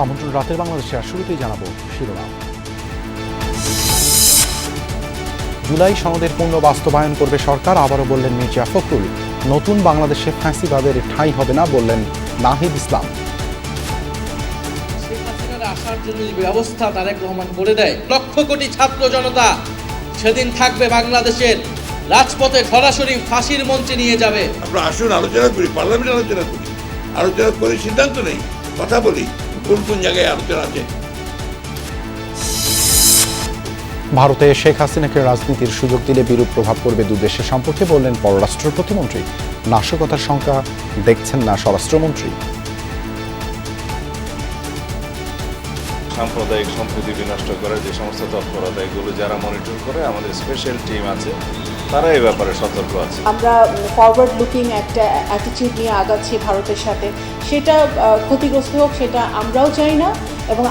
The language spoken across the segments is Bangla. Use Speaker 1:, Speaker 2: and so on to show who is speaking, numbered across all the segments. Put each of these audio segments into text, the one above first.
Speaker 1: আমন্ত্রণ রাতের বাংলাদেশে। আর শুরুতেই জানাবো শিরোনাম। জুলাই সনদের পূর্ণ বাস্তবায়ন করবে সরকার, আবারও বললেন মির্জা ফখরুল। নতুন বাংলাদেশে ফ্যাসিবাদের ঠাঁই হবে না, বললেন নাহিদ ইসলাম।
Speaker 2: শেখ হাসিনার আসার জন্য যে ব্যবস্থা তারেক রহমান করে দেয়, লক্ষ কোটি ছাত্র জনতা সেদিন থাকবে বাংলাদেশের রাজপথে, সরাসরি ফাঁসির মঞ্চে নিয়ে যাবে।
Speaker 3: আমরা আসুন আলোচনা করি, পার্লামেন্টে আলোচনা করি, আলোচনা করে সিদ্ধান্ত নেই, কথা বলি কোন কোন জায়গায় আলোচনা আছে।
Speaker 1: ভারতে শেখ হাসিনাকে রাজনীতির সুযোগ দিলে বিরূপ প্রভাব পড়বে দুদেশের সম্পর্কে, বললেন পররাষ্ট্র প্রতিমন্ত্রী। নাশকতার শঙ্কা দেখছেন না স্বরাষ্ট্রমন্ত্রী।
Speaker 4: সাম্প্রদায়িক সম্প্রীতি বিনষ্ট করে যে সমস্ত তৎপরতা, এগুলো যারা মনিটর করে, আমাদের স্পেশাল টিম আছে, তারা এই ব্যাপারে সতর্ক আছে। আমরা
Speaker 5: ফরওয়ার্ড লুকিং একটা অ্যাটিটিউড নিয়ে আগাচ্ছি ভারতের সাথে, সেটা ক্ষতিগ্রস্ত হোক সেটা আমরাও চাই না, এবং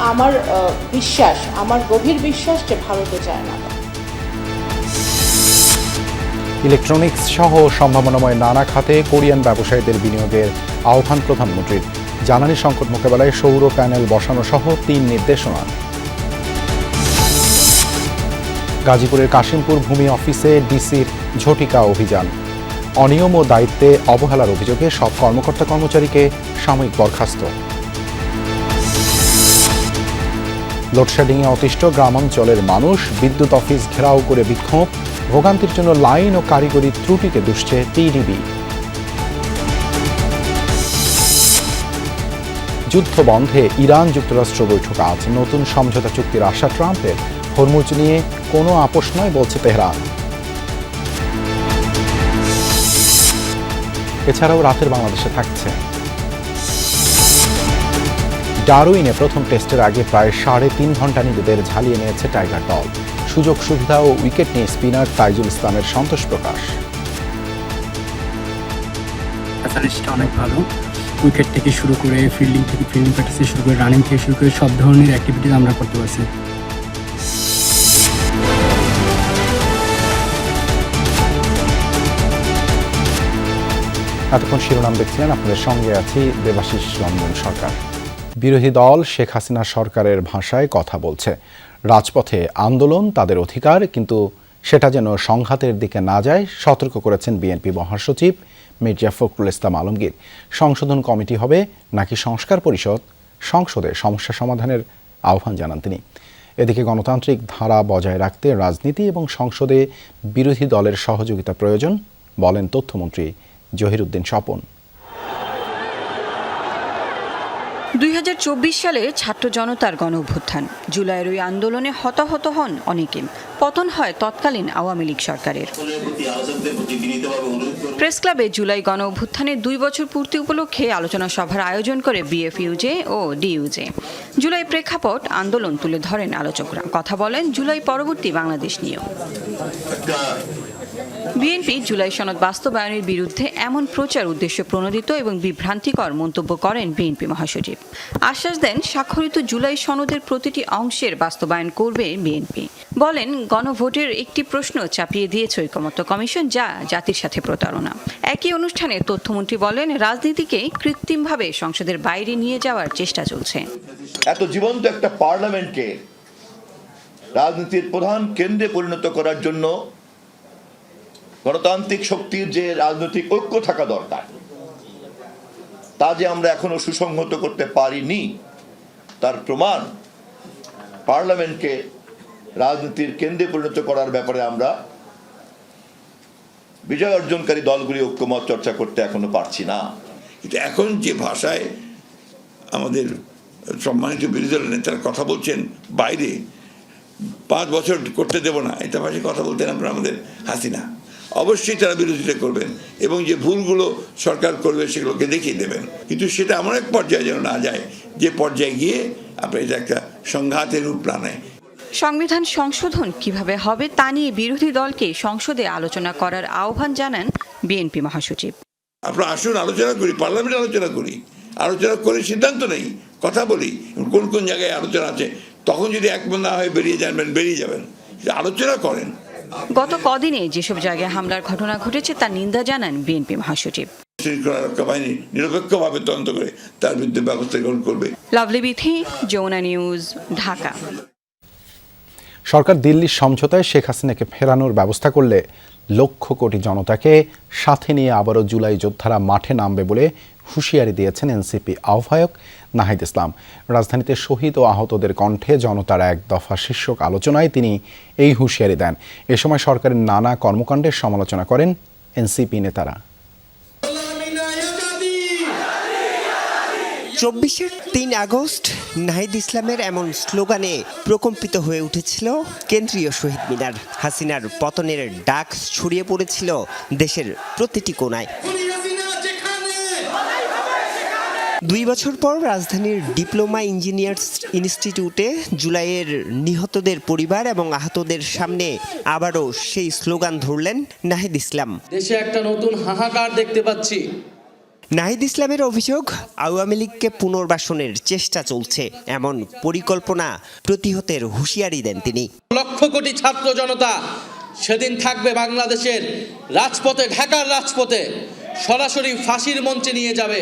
Speaker 5: আমার গভীর বিশ্বাস যে ভারতও চায় না।
Speaker 1: ইলেকট্রনিক্স সহ সম্ভাবনাময় নানা খাতে কোরিয়ান ব্যবসায়ীদের বিনিয়োগের আহ্বান প্রধানমন্ত্রীর। জ্বালানি সংকট মোকাবেলায় সৌর প্যানেল বসানো সহ 3 নির্দেশনা। গাজীপুরের কাশিমপুর ভূমি অফিসে ডিসির ঝটিকা অভিযান। অনিয়ম ও দায়িত্বে অবহেলার অভিযোগে সব কর্মকর্তা কর্মচারীকে সাময়িক বরখাস্ত। লোডশেডিংয়ে অতিষ্ঠ গ্রামাঞ্চলের মানুষ, বিদ্যুৎ অফিস ঘেরাও করে বিক্ষোভ। ভোগান্তির জন্য লাইন ও কারিগরি ত্রুটিকে দুষছে পিডিবি। যুদ্ধ বন্ধে ইরান যুক্তরাষ্ট্র বৈঠক আজ। নতুন সমঝোতা চুক্তির আশা ট্রাম্পের। হরমুজ নিয়ে কোনো আপোষ নয়, বলছে তেহরান। এছাড়াও রাতের বাংলাদেশে থাকছে ডারউইনে প্রথম টেস্টের আগে প্রায় 3.5 ঘন্টা নিজেদের ঝালিয়ে নিয়েছে টাইগার দল। সুযোগ সুবিধা ও উইকেট নিয়ে স্পিনার তাইজুল ইসলামের সন্তোষ প্রকাশ।
Speaker 6: অনেক ভালো, উইকেট থেকে শুরু করে ফিল্ডিং প্র্যাকটিসে শুরু করে রানিং থেকে শুরু করে সব ধরনের অ্যাক্টিভিটিস আমরা করতে পারছি।
Speaker 1: এতক্ষণ শিরোনাম দেখছিলেন, আপনাদের সঙ্গে আছি দেবাশিস রঞ্জন সরকার। বিরোধী দল শেখ হাসিনা সরকারের ভাষায় কথা বলছে। রাজপথে আন্দোলন তাদের অধিকার, কিন্তু সেটা যেন সংঘাতের দিকে না যায়, সতর্ক করেছেন বিএনপি মহাসচিব মির্জা ফখরুল ইসলাম আলমগীর। সংশোধন কমিটি হবে নাকি সংস্কার পরিষদ, সংসদে সমস্যা সমাধানের আহ্বান জানান তিনি। এদিকে গণতান্ত্রিক ধারা বজায় রাখতে রাজনীতি এবং সংসদে বিরোধী দলের সহযোগিতা প্রয়োজন, বলেন তথ্যমন্ত্রী জহিরুদ্দিন স্বপন।
Speaker 7: 2024 সালে ছাত্র জনতার গণ অভ্যুত্থান, জুলাইয়ের ওই আন্দোলনে হতাহত হন অনেকে। পতন হয় তৎকালীন আওয়ামী লীগ সরকারের। প্রেস ক্লাবে জুলাই গণ অভ্যুত্থানের 2 বছর পূর্তি উপলক্ষে আলোচনা সভার আয়োজন করে বিএফইউজে ও ডিইউজে। জুলাই প্রেক্ষাপট আন্দোলন তুলে ধরেন আলোচকরা, কথা বলেন জুলাই পরবর্তী বাংলাদেশ নিয়েও। বিএনপি জুলাই সনদ বাস্তবায়নের বিরুদ্ধে এমন প্রচার উদ্দেশ্য প্রণোদিত এবং বিভ্রান্তিকর মন্তব্য করেন বিএনপি মহাসচিব। আশ্বাস দেন স্বাক্ষরিত জুলাই সনদের প্রতিটি অংশের বাস্তবায়ন করবে বিএনপি। বলেন গণভোটের একটি প্রশ্ন চাপিয়ে দিয়েছে ঐকমত্য কমিশন, যা জাতির সাথে প্রতারণা। একই অনুষ্ঠানে তথ্যমন্ত্রী বলেন রাজনীতিকে কৃত্রিমভাবে সংসদের বাইরে নিয়ে যাওয়ার চেষ্টা চলছে।
Speaker 8: এত জীবন্ত একটা পার্লামেন্টকে রাজনীতির প্রধান কেন্দ্রে পরিণত করার জন্য গণতান্ত্রিক শক্তির যে রাজনৈতিক ঐক্য থাকা দরকার, তা যে আমরা এখনো সুসংহত করতে পারিনি, তার প্রমাণ পার্লামেন্টকে রাজনীতির কেন্দ্রে পরিণত করার ব্যাপারে আমরা বিজয় অর্জনকারী দলগুলি ঐক্যমত চর্চা করতে এখনো পারছি না।
Speaker 3: কিন্তু এখন যে ভাষায় আমাদের সম্মানিত বিরোধী দলের নেতারা কথা বলছেন, বাইরে 5 বছর করতে দেব না, এটা ভাষায় কথা বলতেন আপনারা আমাদের হাসিনা। অবশ্যই তারা বিরোধিতা করবেন এবং যে ভুলগুলো সরকার করবে সেগুলোকে দেখিয়ে দেবেন, কিন্তু সেটা এমন এক পর্যায়ে যেন না যায় যে পর্যায়ে গিয়ে আপনার এটা একটা সংঘাতের রূপ না নেয়।
Speaker 7: সংবিধান সংশোধন কিভাবে হবে তা নিয়ে বিরোধী দলকে সংসদে আলোচনা করার আহ্বান জানান বিএনপি মহাসচিব।
Speaker 3: আপনারা আসুন আলোচনা করি, পার্লামেন্টে আলোচনা করি, আলোচনা করে সিদ্ধান্ত নেই, কথা বলি কোন কোন জায়গায় আলোচনা আছে। তখন যদি একমত না হয়ে বেরিয়ে যাবেন, আলোচনা করেন।
Speaker 7: গত কদিনে যেসব জায়গায় হামলার ঘটনা ঘটেছে তার নিন্দা জানান বিএনপি মহাসচিব।
Speaker 3: শৃঙ্খলা রক্ষা বাহিনী নিরপেক্ষভাবে তদন্ত করে তার বিরুদ্ধে ব্যবস্থা গ্রহণ করবে।
Speaker 7: লাভলি বিথি, যমুনা নিউজ, ঢাকা।
Speaker 1: সরকার দিল্লির সমঝোতায় শেখ হাসিনাকে ফেরানোর ব্যবস্থা করলে লক্ষ কোটি জনতাকে সাথে নিয়ে আবারও জুলাই যোদ্ধারা মাঠে নামবে বলে হুঁশিয়ারি দিয়েছেন এনসিপি আহ্বায়ক নাহিদ ইসলাম। রাজধানীতে শহীদ ও আহতদের কণ্ঠে জনতার এক দফা শীর্ষক আলোচনায় তিনি এই হুঁশিয়ারি দেন। এ সময় সরকারের নানা কর্মকাণ্ডের সমালোচনা করেন এনসিপি নেতারা।
Speaker 9: ৩ আগস্ট নাহিদ ইসলামের এমন স্লোগানে প্রকম্পিত হয়ে উঠেছিল কেন্দ্রীয় শহীদ মিনার। হাসিনার পতনের ডাক ছড়িয়ে পড়েছিল দেশের প্রতিটি কোণায়। 2 বছর পর রাজধানীর ডিপ্লোমা ইঞ্জিনিয়ার্স ইনস্টিটিউটে জুলাইয়ের নিহতদের পরিবার এবং আহতদের সামনে আবারও সেই স্লোগান ধরলেন নাহিদ ইসলাম।
Speaker 2: দেশে একটা নতুন হাহাকার দেখতে পাচ্ছি।
Speaker 9: নাহিদ ইসলামের অভিযোগ, আওয়ামী লীগকে পুনর্বাসনের চেষ্টা চলছে, এমন পরিকল্পনা প্রতিহতের হুঁশিয়ারি দেন তিনি।
Speaker 2: লক্ষ কোটি ছাত্র জনতা সেদিন থাকবে বাংলাদেশের রাজপথে, ঢাকার রাজপথে সরাসরি ফাঁসির মঞ্চে নিয়ে যাবে।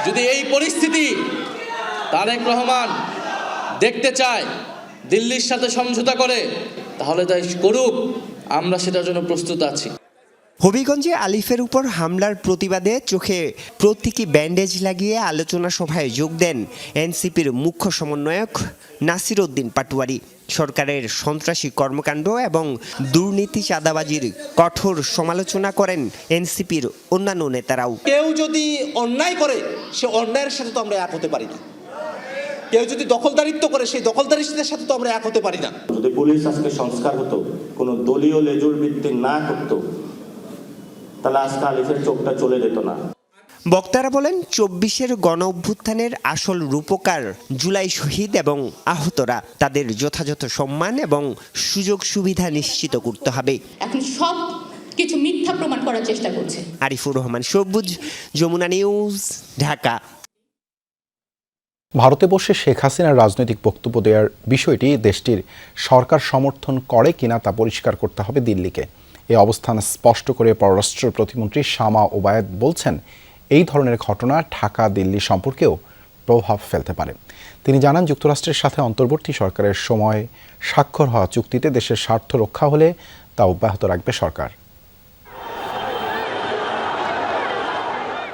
Speaker 2: যদি এই পরিস্থিতি তারেক রহমান দেখতে চায় দিল্লির সাথে সমঝোতা করে, তাহলে তাই করুক, আমরা সেটার জন্য প্রস্তুত আছি।
Speaker 9: হবিগঞ্জে আলিফের উপর হামলার প্রতিবাদে চোখে প্রতীকী ব্যান্ডেজ লাগিয়ে আলোচনা সভায় যোগ দেন এনসিপির মুখ্য সমন্বয়ক নাসির উদ্দিন পাটোয়ারি। সরকারের সন্ত্রাসী কর্মকাণ্ড এবং দুর্নীতি চাঁদাবাজির কঠোর সমালোচনা করেন এনসিপির অন্যান্য নেতারাও।
Speaker 10: কেউ যদি অন্যায় করে সে অন্যায়ের সাথে তো আমরা এক হতে পারি না। কেউ যদি দখলদারিত্ব করে সেই দখলদারিত্বের সাথে তো আমরা এক হতে পারি না।
Speaker 11: যদি পুলিশ আজকে সংস্কার হতো, কোনো দলীয় লেজুর ভিত্তি না করতো, তাহলে আজকে আলিফের চোখটা চলে যেত না।
Speaker 9: বক্তারা বলেন, ২৪-এর গণ অভ্যুত্থানের আসল রূপকার জুলাই শহীদ এবং আহতরা। তাদের যথাযথ সম্মান এবং সুযোগ সুবিধা নিশ্চিত করতে হবে।
Speaker 12: এখন সব কিছু মিথ্যা প্রমাণ করার চেষ্টা করছে।
Speaker 9: আরিফুর রহমান সবুজ, যমুনা নিউজ, ঢাকা।
Speaker 1: ভারতে বসে শেখ হাসিনার রাজনৈতিক বক্তব্য দেওয়ার বিষয়টি দেশটির সরকার সমর্থন করে কিনা তা পরিষ্কার করতে হবে দিল্লিকে। এই অবস্থান স্পষ্ট করে পররাষ্ট্র প্রতিমন্ত্রী শামা ওবায়েদ বলছেন, এই ধরনের ঘটনা ঢাকা দিল্লি সম্পর্কেও প্রভাব ফেলতে পারে। তিনি জানান, যুক্তরাষ্ট্রের সাথে অন্তর্বর্তী সরকারের সময় স্বাক্ষর হওয়া চুক্তিতে দেশের স্বার্থ রক্ষা হলে তা অব্যাহত রাখবে সরকার।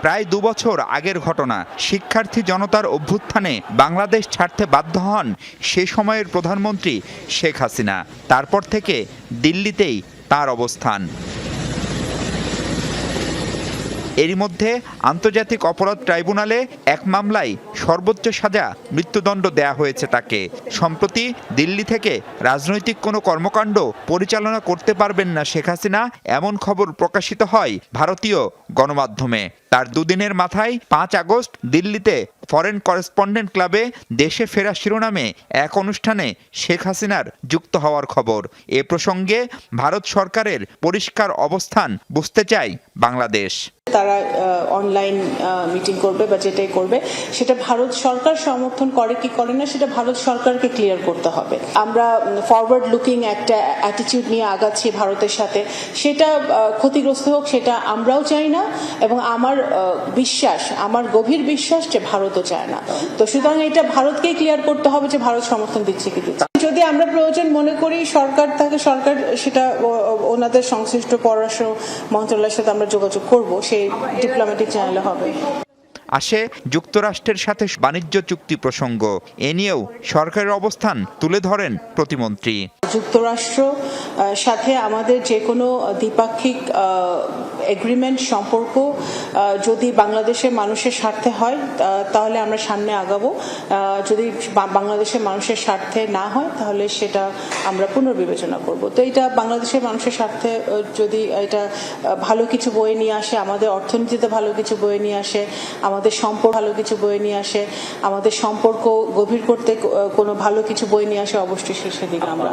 Speaker 13: প্রায় 2 বছর আগের ঘটনা। শিক্ষার্থী জনতার অভ্যুত্থানে বাংলাদেশ ছাড়তে বাধ্য হন সে সময়ের প্রধানমন্ত্রী শেখ হাসিনা। তারপর থেকে দিল্লিতেই তার অবস্থান। এরই মধ্যে আন্তর্জাতিক অপরাধ ট্রাইব্যুনালে এক মামলায় সর্বোচ্চ সাজা মৃত্যুদণ্ড দেয়া হয়েছে তাকে। সম্প্রতি দিল্লি থেকে রাজনৈতিক কোনো কর্মকাণ্ড পরিচালনা করতে পারবেন না শেখ হাসিনা, এমন খবর প্রকাশিত হয় ভারতীয় গণমাধ্যমে। তার দুদিনের মাথায় 5 আগস্ট দিল্লিতে ফরেন করেসপন্ডেন্ট ক্লাবে দেশে ফেরা শিরোনামে এক অনুষ্ঠানে শেখ হাসিনার যুক্ত হওয়ার খবর। এ প্রসঙ্গে ভারত সরকারের পরিষ্কার অবস্থান বুঝতে চায় বাংলাদেশ।
Speaker 5: তারা অনলাইন মিটিং করবে বা যেটাই করবে সেটা ভারত সরকার সমর্থন করে কি করে না সেটা ভারত সরকারকে ক্লিয়ার করতে হবে। আমরা ফরওয়ার্ড লুকিং একটা অ্যাটিটিউড নিয়ে আগাচ্ছি ভারতের সাথে, সেটা ক্ষতিগ্রস্ত হোক সেটা আমরাও চাই না, এবং আমার বিশ্বাস, আমার গভীর বিশ্বাস যে ভারতও চায় না। তো সুতরাং এটা ভারতকেই ক্লিয়ার করতে হবে যে ভারত সমর্থন দিচ্ছে কি দিচ্ছে। যদি আমরা প্রয়োজন মনে করি সরকার থাকে, সরকার সেটা ওনাদের সংশ্লিষ্ট পররাষ্ট্র মন্ত্রণালয়ের সাথে আমরা যোগাযোগ করব, সেই ডিপ্লোম্যাটিক চ্যানেলে হবে।
Speaker 13: আসে যুক্তরাষ্ট্রের সাথে বাণিজ্য চুক্তি প্রসঙ্গ। এ নিয়েও সরকারের অবস্থান তুলে ধরেন প্রতিমন্ত্রী।
Speaker 5: যুক্তরাষ্ট্র সাথে আমাদের যে কোনো দ্বিপাক্ষিক এগ্রিমেন্ট সম্পর্ক যদি বাংলাদেশের মানুষের স্বার্থে হয় তাহলে আমরা সামনে আগাবো, যদি বাংলাদেশের মানুষের স্বার্থে না হয় তাহলে সেটা আমরা পুনর্বিবেচনা করব। তো এটা বাংলাদেশের মানুষের স্বার্থে যদি এটা ভালো কিছু বয়ে নিয়ে আসে, আমাদের অর্থনীতিতে ভালো কিছু বয়ে নিয়ে আসে, আমাদের সম্পর্ক ভালো কিছু বয়ে নিয়ে আসে, আমাদের সম্পর্ক গভীর করতে কোনো ভালো কিছু বয়ে নিয়ে আসে, অবশ্যই সেদিকে আমরা।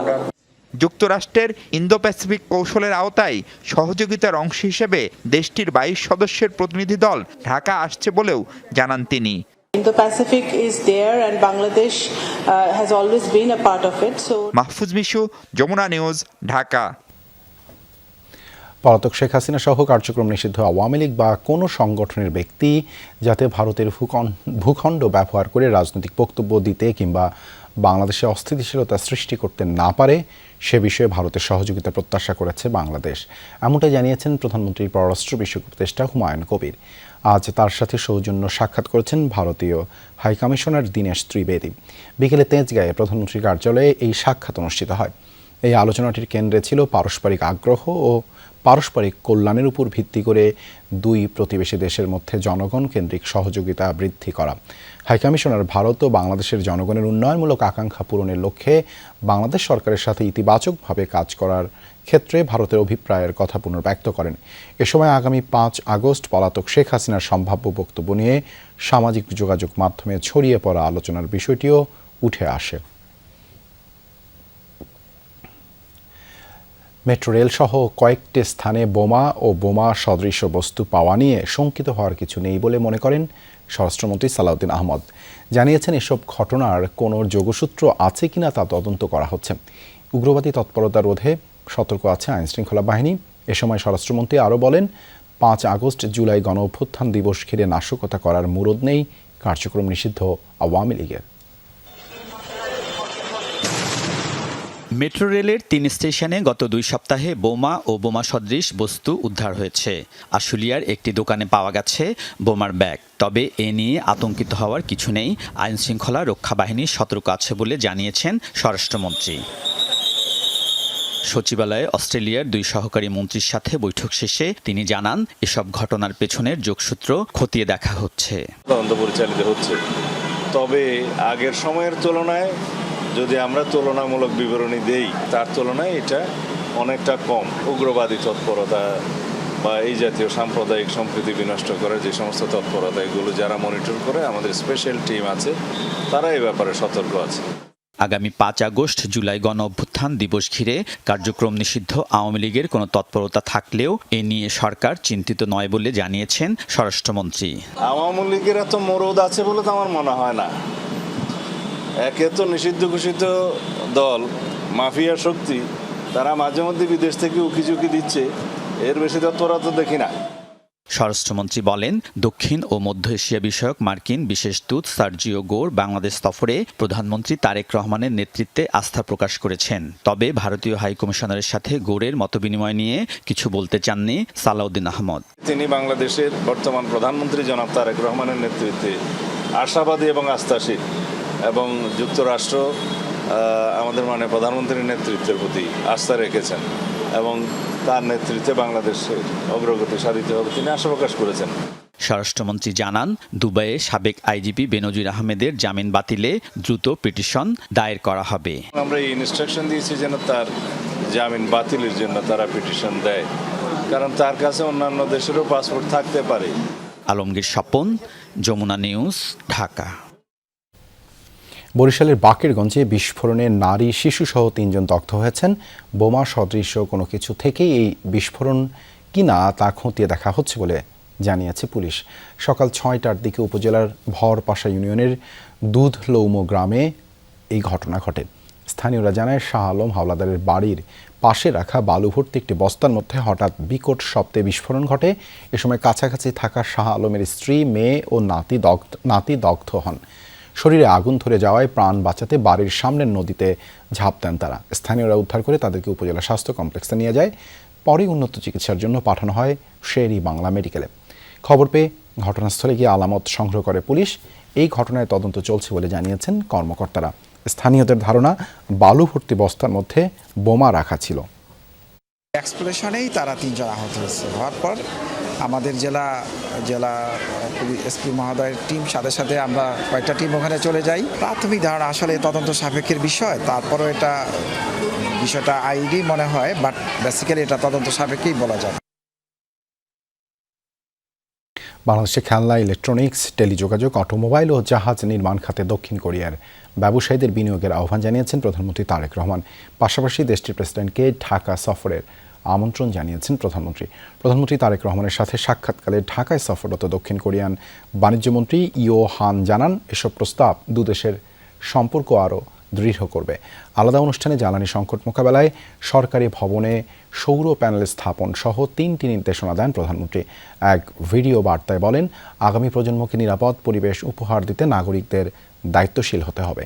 Speaker 13: যুক্তরাষ্ট্রের ইন্দো প্যাসিফিক কৌশলের আওতায় সহযোগিতার অংশ হিসেবে দেশটির 22 সদস্যের প্রতিনিধি দল ঢাকা আসছে বলেও জানান তিনি।
Speaker 5: Indo-Pacific is there and Bangladesh has always been a part of it. So
Speaker 13: Mahfuz Mishu, Jamuna news, Dhaka.
Speaker 1: পলাতক শেখ হাসিনা সহ কার্যক্রম নিষিদ্ধ আওয়ামী লীগ বা কোনো সংগঠনের ব্যক্তি যাতে ভারতের ভূখণ্ড ব্যবহার করে রাজনৈতিক বক্তব্য দিতে কিংবা বাংলাদেশে অস্থিতিশীলতা সৃষ্টি করতে না পারে সে বিষয়ে ভারতের সহযোগিতা প্রত্যাশা করেছে বাংলাদেশ। এমনটাই জানিয়েছেন প্রধানমন্ত্রীর পররাষ্ট্র বিষয়ক উপদেষ্টা হুমায়ুন কবির। আজ তার সাথে সৌজন্য সাক্ষাৎ করেছেন ভারতীয় হাইকমিশনার দীনেশ ত্রিবেদী। বিকেলে তেজগাঁয়ে প্রধানমন্ত্রীর কার্যালয়ে এই সাক্ষাৎ অনুষ্ঠিত হয়। এই আলোচনাটির কেন্দ্রে ছিল পারস্পরিক আগ্রহ ও পারস্পরিক কল্যাণের উপর ভিত্তি করে দুই প্রতিবেশী দেশের মধ্যে জনগণ কেন্দ্রিক সহযোগিতা বৃদ্ধি করা। হাইকমিশনার ভারত ও বাংলাদেশের জনগণের উন্নয়নমূলক আকাঙ্ক্ষা পূরণের লক্ষ্যে বাংলাদেশ সরকারের সাথে ইতিবাচকভাবে কাজ করার ক্ষেত্রে ভারতের অভিপ্রায়ের কথা পুনর্ব্যক্ত করেন। এ সময় আগামী 5 আগস্ট পলাতক শেখ হাসিনার সম্ভাব্য বক্তব্য নিয়ে সামাজিক যোগাযোগ মাধ্যমে ছড়িয়ে পড়া আলোচনার বিষয়টিও উঠে আসে। মেট্রো রেল সহ কয়েকটি স্থানে বোমা ও বোমা সদৃশ বস্তু পাওয়া নিয়ে শঙ্কিত হওয়ার কিছু নেই বলে মনে করেন স্বরাষ্ট্রমন্ত্রী সালাউদ্দিন আহমদ। জানিয়েছেন এসব ঘটনার কোনো যোগসূত্র আছে কিনা তা তদন্ত করা হচ্ছে। উগ্রবাদী তৎপরতা রোধে সতর্ক আছে আইনশৃঙ্খলা বাহিনী। এ সময় স্বরাষ্ট্রমন্ত্রী আরও বলেন, 5 আগস্ট জুলাই গণ অভ্যুত্থান দিবস ঘিরে নাশকতা করার মুরদ নেই কার্যক্রম নিষিদ্ধ আওয়ামী লীগের।
Speaker 14: মেট্রো রেলের 3 স্টেশনে গত 2 সপ্তাহে বোমা ও বোমা সদৃশ বস্তু উদ্ধার হয়েছে। আশুলিয়ার একটি দোকানে পাওয়া গেছে বোমার ব্যাগ। তবে এ নিয়ে আতঙ্কিত হওয়ার কিছু নেই, আইনশৃঙ্খলা রক্ষা বাহিনী সতর্ক আছে বলে জানিয়েছেন স্বরাষ্ট্রমন্ত্রী। সচিবালয়ে অস্ট্রেলিয়ার 2 সহকারী মন্ত্রীর সাথে বৈঠক শেষে তিনি জানান, এসব ঘটনার পেছনের যোগসূত্র খতিয়ে দেখা হচ্ছে।
Speaker 4: তদন্ত পরিচালিত হচ্ছে, তবে আগের সময়ের তুলনায় যদি আমরা তুলনামূলক বিবরণী দেই, তার তুলনায় এটা অনেকটা কম। উগ্রবাদী তৎপরতা বা এই জাতীয় সাম্প্রদায়িক সম্প্রীতি বিনষ্ট করার যে সমস্ত তৎপরতা, এগুলো যারা মনিটর করে আমাদের স্পেশাল টিম আছে, তারা এই ব্যাপারে সতর্ক আছে।
Speaker 14: আগামী 5 আগস্ট জুলাই গণ অভ্যুত্থান দিবস ঘিরে কার্যক্রম নিষিদ্ধ আওয়ামী লীগের কোনো তৎপরতা থাকলেও এ নিয়ে সরকার চিন্তিত নয় বলে জানিয়েছেন স্বরাষ্ট্রমন্ত্রী।
Speaker 4: আওয়ামী লীগের এত মরদ আছে বলে তো আমার মনে হয় না। একে তো নিষিদ্ধ ঘোষিত দল, মাফিয়া শক্তি, তারা মাঝে মধ্যে বিদেশ থেকে উকিঝুঁকি দিচ্ছে, এর বেশি তৎপরতা তো দেখি না।
Speaker 14: স্বরাষ্ট্রমন্ত্রী বলেন, দক্ষিণ ও মধ্য এশিয়া বিষয়ক মার্কিন বিশেষ দূত সার্জিও গোর বাংলাদেশ সফরে প্রধানমন্ত্রী তারেক রহমানের নেতৃত্বে আস্থা প্রকাশ করেছেন। তবে ভারতীয় হাইকমিশনারের সাথে গোরের মতবিনিময় নিয়ে কিছু বলতে চাননি সালাউদ্দিন আহমদ।
Speaker 4: তিনি বাংলাদেশের বর্তমান প্রধানমন্ত্রী জনাব তারেক রহমানের নেতৃত্বে আশাবাদী এবং আস্থাশীল, এবং যুক্তরাষ্ট্র আমাদের প্রধানমন্ত্রীর নেতৃত্বের প্রতি আস্থা রেখেছেন এবং তার নেতৃত্বে বাংলাদেশের অগ্রগতি সাধিত হবে তিনি আশা প্রকাশ করেছেন।
Speaker 14: স্বরাষ্ট্রমন্ত্রী জানান, দুবাইয়ে সাবেক আইজিপি বেনজির আহমেদের জামিন বাতিলে দ্রুত পিটিশন দায়ের করা হবে।
Speaker 4: আমরা এই ইনস্ট্রাকশন দিয়েছি যেন তার জামিন বাতিলের জন্য তারা পিটিশন দেয়, কারণ তার কাছে অন্যান্য দেশেরও পাসপোর্ট থাকতে পারে।
Speaker 14: আলমগীর স্বপন, যমুনা নিউজ, ঢাকা।
Speaker 1: বরিশালের বাকেরগঞ্জে বিস্ফোরণে নারী শিশুসহ 3 জন দগ্ধ হয়েছেন। বোমা সদৃশ কোনো কিছু থেকেই এই বিস্ফোরণ কিনা তা খতিয়ে দেখা হচ্ছে বলে জানিয়েছে পুলিশ। সকাল 6টার দিকে উপজেলার ভরপাশা ইউনিয়নের দুধলৌম গ্রামে এই ঘটনা ঘটে। স্থানীয়রা জানায়, শাহ আলম হাওলাদারের বাড়ির পাশে রাখা বালু ভর্তি একটি বস্তার মধ্যে হঠাৎ বিকট শব্দে বিস্ফোরণ ঘটে। এ সময় কাছাকাছি থাকা শাহ আলমের স্ত্রী, মেয়ে ও নাতি দগ্ধ হন। শরীরে আগুন ধরে যাওয়ায় প্রাণ বাঁচাতে বাড়ির সামনের নদীতে ঝাঁপ দেন তারা। স্থানীয়রা উদ্ধার করে তাদেরকে উপজেলা স্বাস্থ্য কমপ্লেক্সে নিয়ে যায়। পরে উন্নত চিকিৎসার জন্য পাঠানো হয় শের-ই বাংলা মেডিকেলে। খবর পেয়ে ঘটনাস্থলে গিয়ে আলামত সংগ্রহ করে পুলিশ। এই ঘটনায় তদন্ত চলছে বলে জানিয়েছেন কর্মকর্তারা। স্থানীয়দের ধারণা, বালু ভর্তি বস্তার মধ্যে বোমা রাখা ছিল।
Speaker 15: এক্সপ্লোশনেই তারা 3 জন আহত হয়েছে। হওয়ার পর আমাদের জেলা এসপি মহোদয়ের টিম সাথে আমরা কয়েকটা টিম ওখানে চলে যাই। প্রাথমিক ধারণা আসলে তদন্ত সাপেক্ষের বিষয়, তারপরও বিষয়টা আইডি মনে হয়, বাট বেসিক্যালি এটা তদন্ত সাপেক্ষেই বলা যায়।
Speaker 1: বাংলাদেশে খেলনা, ইলেকট্রনিক্স, টেলিযোগাযোগ, অটোমোবাইল ও জাহাজ নির্মাণ খাতে দক্ষিণ কোরিয়ার ব্যবসায়ীদের বিনিয়োগের আহ্বান জানিয়েছেন প্রধানমন্ত্রী তারেক রহমান। পাশাপাশি দেশটির প্রেসিডেন্টকে ঢাকা সফরের আমন্ত্রণ জানিয়েছেন প্রধানমন্ত্রী তারেক রহমানের সাথে সাক্ষাৎকালে ঢাকায় সফররত দক্ষিণ কোরিয়ান বাণিজ্যমন্ত্রী ইও হান জানান, এসব প্রস্তাব দুদেশের সম্পর্ক আরও দৃঢ় করবে। আলাদা অনুষ্ঠানে জ্বালানি সংকট মোকাবেলায় সরকারি ভবনে সৌর প্যানেল স্থাপন সহ 3টি নির্দেশনা দেন প্রধানমন্ত্রী। এক ভিডিও বার্তায় বলেন, আগামী প্রজন্মকে নিরাপদ পরিবেশ উপহার দিতে নাগরিকদের দায়িত্বশীল হতে হবে।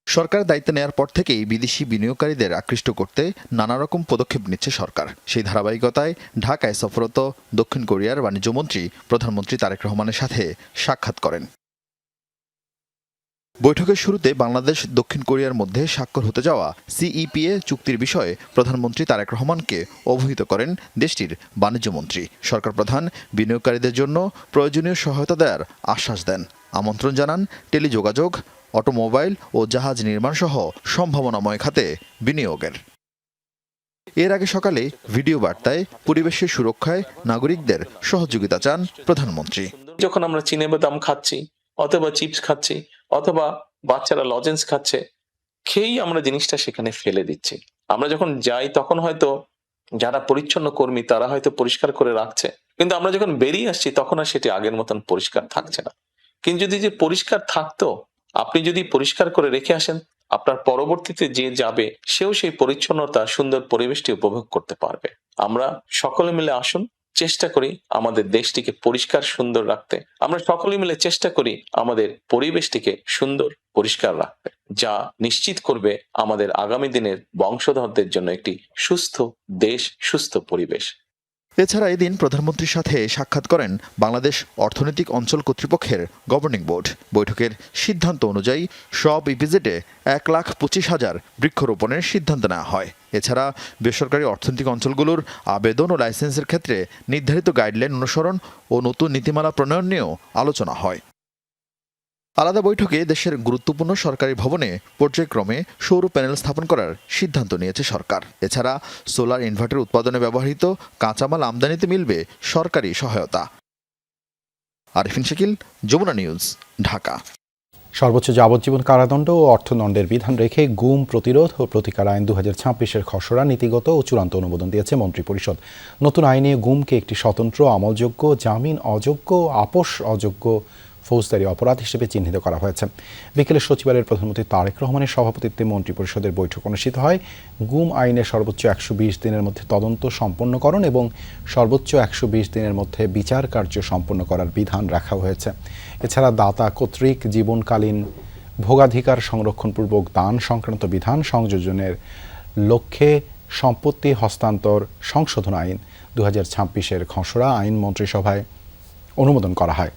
Speaker 16: সরকার দায়িত্ব নেয়ার পর থেকেই বিদেশি বিনিয়োগকারীদের আকৃষ্ট করতে নানা রকম পদক্ষেপ নিচ্ছে সরকার। সেই ধারাবাহিকতায় ঢাকায় সফররত দক্ষিণ কোরিয়ার বাণিজ্যমন্ত্রী প্রধানমন্ত্রী তারেক রহমানের সাথে সাক্ষাৎ করেন। বৈঠকের শুরুতে বাংলাদেশ দক্ষিণ কোরিয়ার মধ্যে স্বাক্ষর হতে যাওয়া সিইপিএ চুক্তির বিষয়ে প্রধানমন্ত্রী তারেক রহমানকে অবহিত করেন দেশটির বাণিজ্যমন্ত্রী। সরকার প্রধান বিনিয়োগকারীদের জন্য প্রয়োজনীয় সহায়তা দেওয়ার আশ্বাস দেন। আমন্ত্রণ জানান টেলিযোগাযোগ, অটোমোবাইল ও জাহাজ নির্মাণ সহ সম্ভাবনাময় খাতে বিনিয়োগের। এর আগে সকালে ভিডিও বার্তায় পরিবেশের সুরক্ষায় নাগরিকদের সহযোগিতা চান প্রধানমন্ত্রী।
Speaker 17: যখন আমরা চিনে বাদাম খাচ্ছি অথবা চিপস খাচ্ছি অথবা বাচ্চারা লজেন্স খাচ্ছে, খেয়েই আমরা জিনিসটা সেখানে ফেলে দিচ্ছি। আমরা যখন যাই তখন হয়তো যারা পরিচ্ছন্ন কর্মী তারা হয়তো পরিষ্কার করে রাখছে, কিন্তু আমরা যখন বেরিয়ে আসছি তখন আর সেটি আগের মতন পরিষ্কার থাকছে না। কিন্তু যদি যে পরিষ্কার থাকতো, আপনি যদি পরিষ্কার করে রেখে আসেন, আপনার পরবর্তীতে যে যাবে সেও সেই পরিচ্ছন্নতা সুন্দর পরিবেশটি উপভোগ করতে পারবে। আমরা সকলে মিলে আসুন, চেষ্টা করি আমাদের দেশটিকে পরিষ্কার সুন্দর রাখতে। আমরা সকলে মিলে চেষ্টা করি আমাদের পরিবেশটিকে সুন্দর পরিষ্কার রাখতে, যা নিশ্চিত করবে আমাদের আগামী দিনের বংশধরদের জন্য একটি সুস্থ দেশ, সুস্থ পরিবেশ।
Speaker 16: এছাড়া এদিন প্রধানমন্ত্রীর সাথে সাক্ষাৎ করেন বাংলাদেশ অর্থনৈতিক অঞ্চল কর্তৃপক্ষের গভর্নিং বোর্ড। বৈঠকের সিদ্ধান্ত অনুযায়ী সব ইপিজেডে 1,25,000 বৃক্ষরোপণের সিদ্ধান্ত নেওয়া হয়। এছাড়া বেসরকারি অর্থনৈতিক অঞ্চলগুলোর আবেদন ও লাইসেন্সের ক্ষেত্রে নির্ধারিত গাইডলাইন অনুসরণ ও নতুন নীতিমালা প্রণয়ন নিয়েও আলোচনা হয়। আলাদা বৈঠকে দেশের গুরুত্বপূর্ণ সরকারি ভবনে পর্যায়ক্রমে সৌর প্যানেল স্থাপন করার সিদ্ধান্ত নিয়েছে সরকার। এছাড়া সোলার ইনভার্টার উৎপাদনে ব্যবহৃত কাঁচামাল আমদানিতে মিলবে সরকারি সহায়তা। আরিফিন শাকিল, যমুনা নিউজ, ঢাকা।
Speaker 1: সর্বোচ্চ যাবজ্জীবন কারাদণ্ড ও অর্থদণ্ডের বিধান রেখে গুম প্রতিরোধ ও প্রতিকার আইন 2026-এর খসড়া নীতিগত ও চূড়ান্ত অনুমোদন দিয়েছে মন্ত্রিপরিষদ। নতুন আইনে গুমকে একটি স্বতন্ত্র, আমলযোগ্য, জামিন অযোগ্য, আপোষ অযোগ্য ফৌজদারি অপরাধ হিসেবে চিহ্নিত করা হয়েছে। বিকেলে সচিবালয়ের প্রধানমন্ত্রী তারেক রহমানের সভাপতিত্বে মন্ত্রিপরিষদের বৈঠক অনুষ্ঠিত হয়। গুম আইনের সর্বোচ্চ 120 দিনের মধ্যে তদন্ত সম্পন্নকরণ এবং সর্বোচ্চ 120 দিনের মধ্যে বিচার কার্য সম্পন্ন করার বিধান রাখা হয়েছে। এছাড়া দাতা কর্তৃক জীবনকালীন ভোগাধিকার সংরক্ষণপূর্বক দান সংক্রান্ত বিধান সংযোজনের লক্ষ্যে সম্পত্তি হস্তান্তর সংশোধন আইন 2026-এর খসড়া আইন মন্ত্রিসভায় অনুমোদন করা হয়।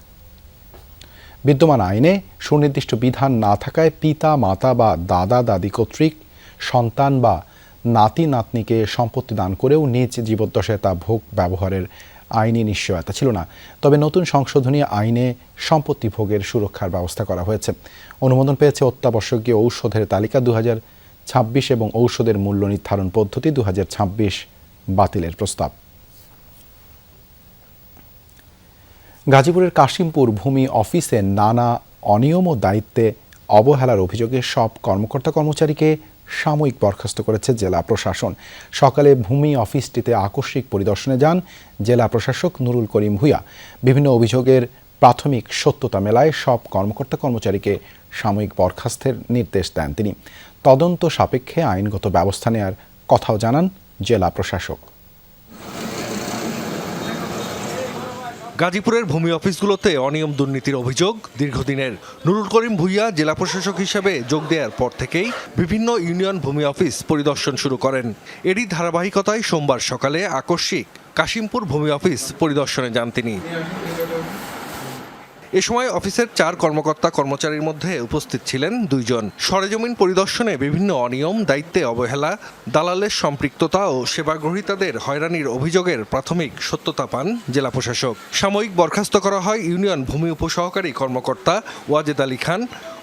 Speaker 1: বিদ্যমান আইনে সুনির্দিষ্ট বিধান না থাকায় পিতা, মাতা বা দাদা দাদি কর্তৃক সন্তান বা নাতি নাতনিকে সম্পত্তি দান করেও নিজ জীবদ্দশায় তা ভোগ ব্যবহারের আইনি নিশ্চয়তা ছিল না। তবে নতুন সংশোধনী আইনে সম্পত্তি ভোগের সুরক্ষার ব্যবস্থা করা হয়েছে। অনুমোদন পেয়েছে অত্যাবশ্যকীয় ঔষধের তালিকা 2026 এবং ঔষধের মূল্য নির্ধারণ পদ্ধতি 2026 বাতিলের প্রস্তাব। গাজীপুরের কাশিমপুর ভূমি অফিসে নানা অনিয়ম ও দায়িত্বে অবহেলার অভিযোগে সব কর্মকর্তা কর্মচারীকে সাময়িক বরখাস্ত করেছে জেলা প্রশাসন। সকালে ভূমি অফিসটিতে আকস্মিক পরিদর্শনে যান জেলা প্রশাসক নুরুল করিম ভূঁইয়া। বিভিন্ন অভিযোগের প্রাথমিক সত্যতা মেলায় সব কর্মকর্তা কর্মচারীকে সাময়িক বরখাস্তের নির্দেশ দেন তিনি। তদন্ত সাপেক্ষে আইনগত ব্যবস্থা নেওয়ার কথাও জানান জেলা প্রশাসক।
Speaker 18: গাজীপুরের ভূমি অফিসগুলোতে অনিয়ম দুর্নীতির অভিযোগ দীর্ঘদিনের। নুরুল করিম ভূঁইয়া জেলা প্রশাসক হিসেবে যোগ দেওয়ার পর থেকেই বিভিন্ন ইউনিয়ন ভূমি অফিস পরিদর্শন শুরু করেন। এরই ধারাবাহিকতায় সোমবার সকালে আকস্মিক কাশিমপুর ভূমি অফিস পরিদর্শনে যান তিনি। এ সময় অফিসের 4 কর্মকর্তা কর্মচারীর মধ্যে উপস্থিত ছিলেন 2 জন। সরেজমিন পরিদর্শনে বিভিন্ন অনিয়ম, দায়িত্বে অবহেলা, দালালের সম্পৃক্ততা ও সেবাগ্রহীতাদের হয়রানির অভিযোগের প্রাথমিক সত্যতা পান জেলা প্রশাসক। সাময়িক বরখাস্ত করা হয় ইউনিয়ন ভূমি উপসহকারী কর্মকর্তা ওয়াজেদ আলী খান,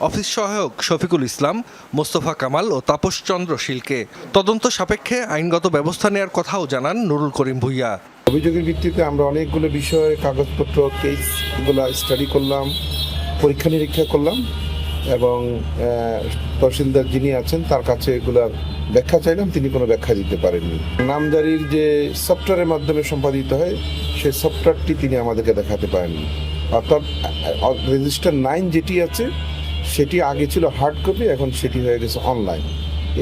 Speaker 18: অফিস সহায়ক শফিকুল ইসলাম, মোস্তফা কামাল ও তাপস চন্দ্র শীলকে। তদন্ত সাপেক্ষে আইনগত ব্যবস্থা নেওয়ার কথাও জানান নুরুল করিম ভূঁইয়া।
Speaker 19: অভিযোগের ভিত্তিতে আমরা অনেকগুলো বিষয়ে কাগজপত্র, কেসগুলো স্টাডি করলাম, পরীক্ষা নিরীক্ষা করলাম এবং তহসিলদার যিনি আছেন তার কাছে এগুলার ব্যাখ্যা চাইলাম, তিনি কোনো ব্যাখ্যা দিতে পারেননি। নামজারির যে সফটওয়্যারের মাধ্যমে সম্পাদিত হয় সেই সফটওয়্যারটি তিনি আমাদেরকে দেখাতে পারেননি। অর্থাৎ রেজিস্টার 9 যেটি আছে সেটি আগে ছিল হার্ড কপি, এখন সেটি হয়ে গেছে অনলাইন।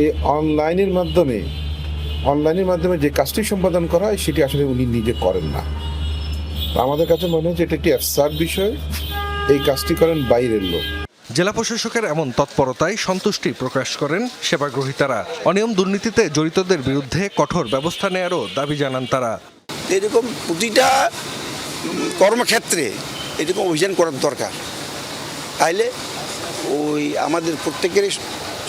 Speaker 19: এই অনলাইনের মাধ্যমে যে কাজটি সম্পাদন করা হয় সেটি আসলে উনি নিজে করেন না। আমাদের কাছে মনে হচ্ছে এটা একটি অ্যাবসার্ড বিষয়, এই কাজটি করেন বাইরের লোক।
Speaker 18: জেলা প্রশাসকের এমন তৎপরতায় সন্তুষ্টি প্রকাশ করেন সেবাগ্রহীতারা। অনিয়ম দুর্নীতিতে জড়িতদের বিরুদ্ধে কঠোর ব্যবস্থা নেয়ারও দাবি জানান তারা।
Speaker 20: এরকম প্রতিটা কর্মক্ষেত্রে এরকম অভিযান করার দরকার, তাইলে ওই আমাদের প্রত্যেকেরই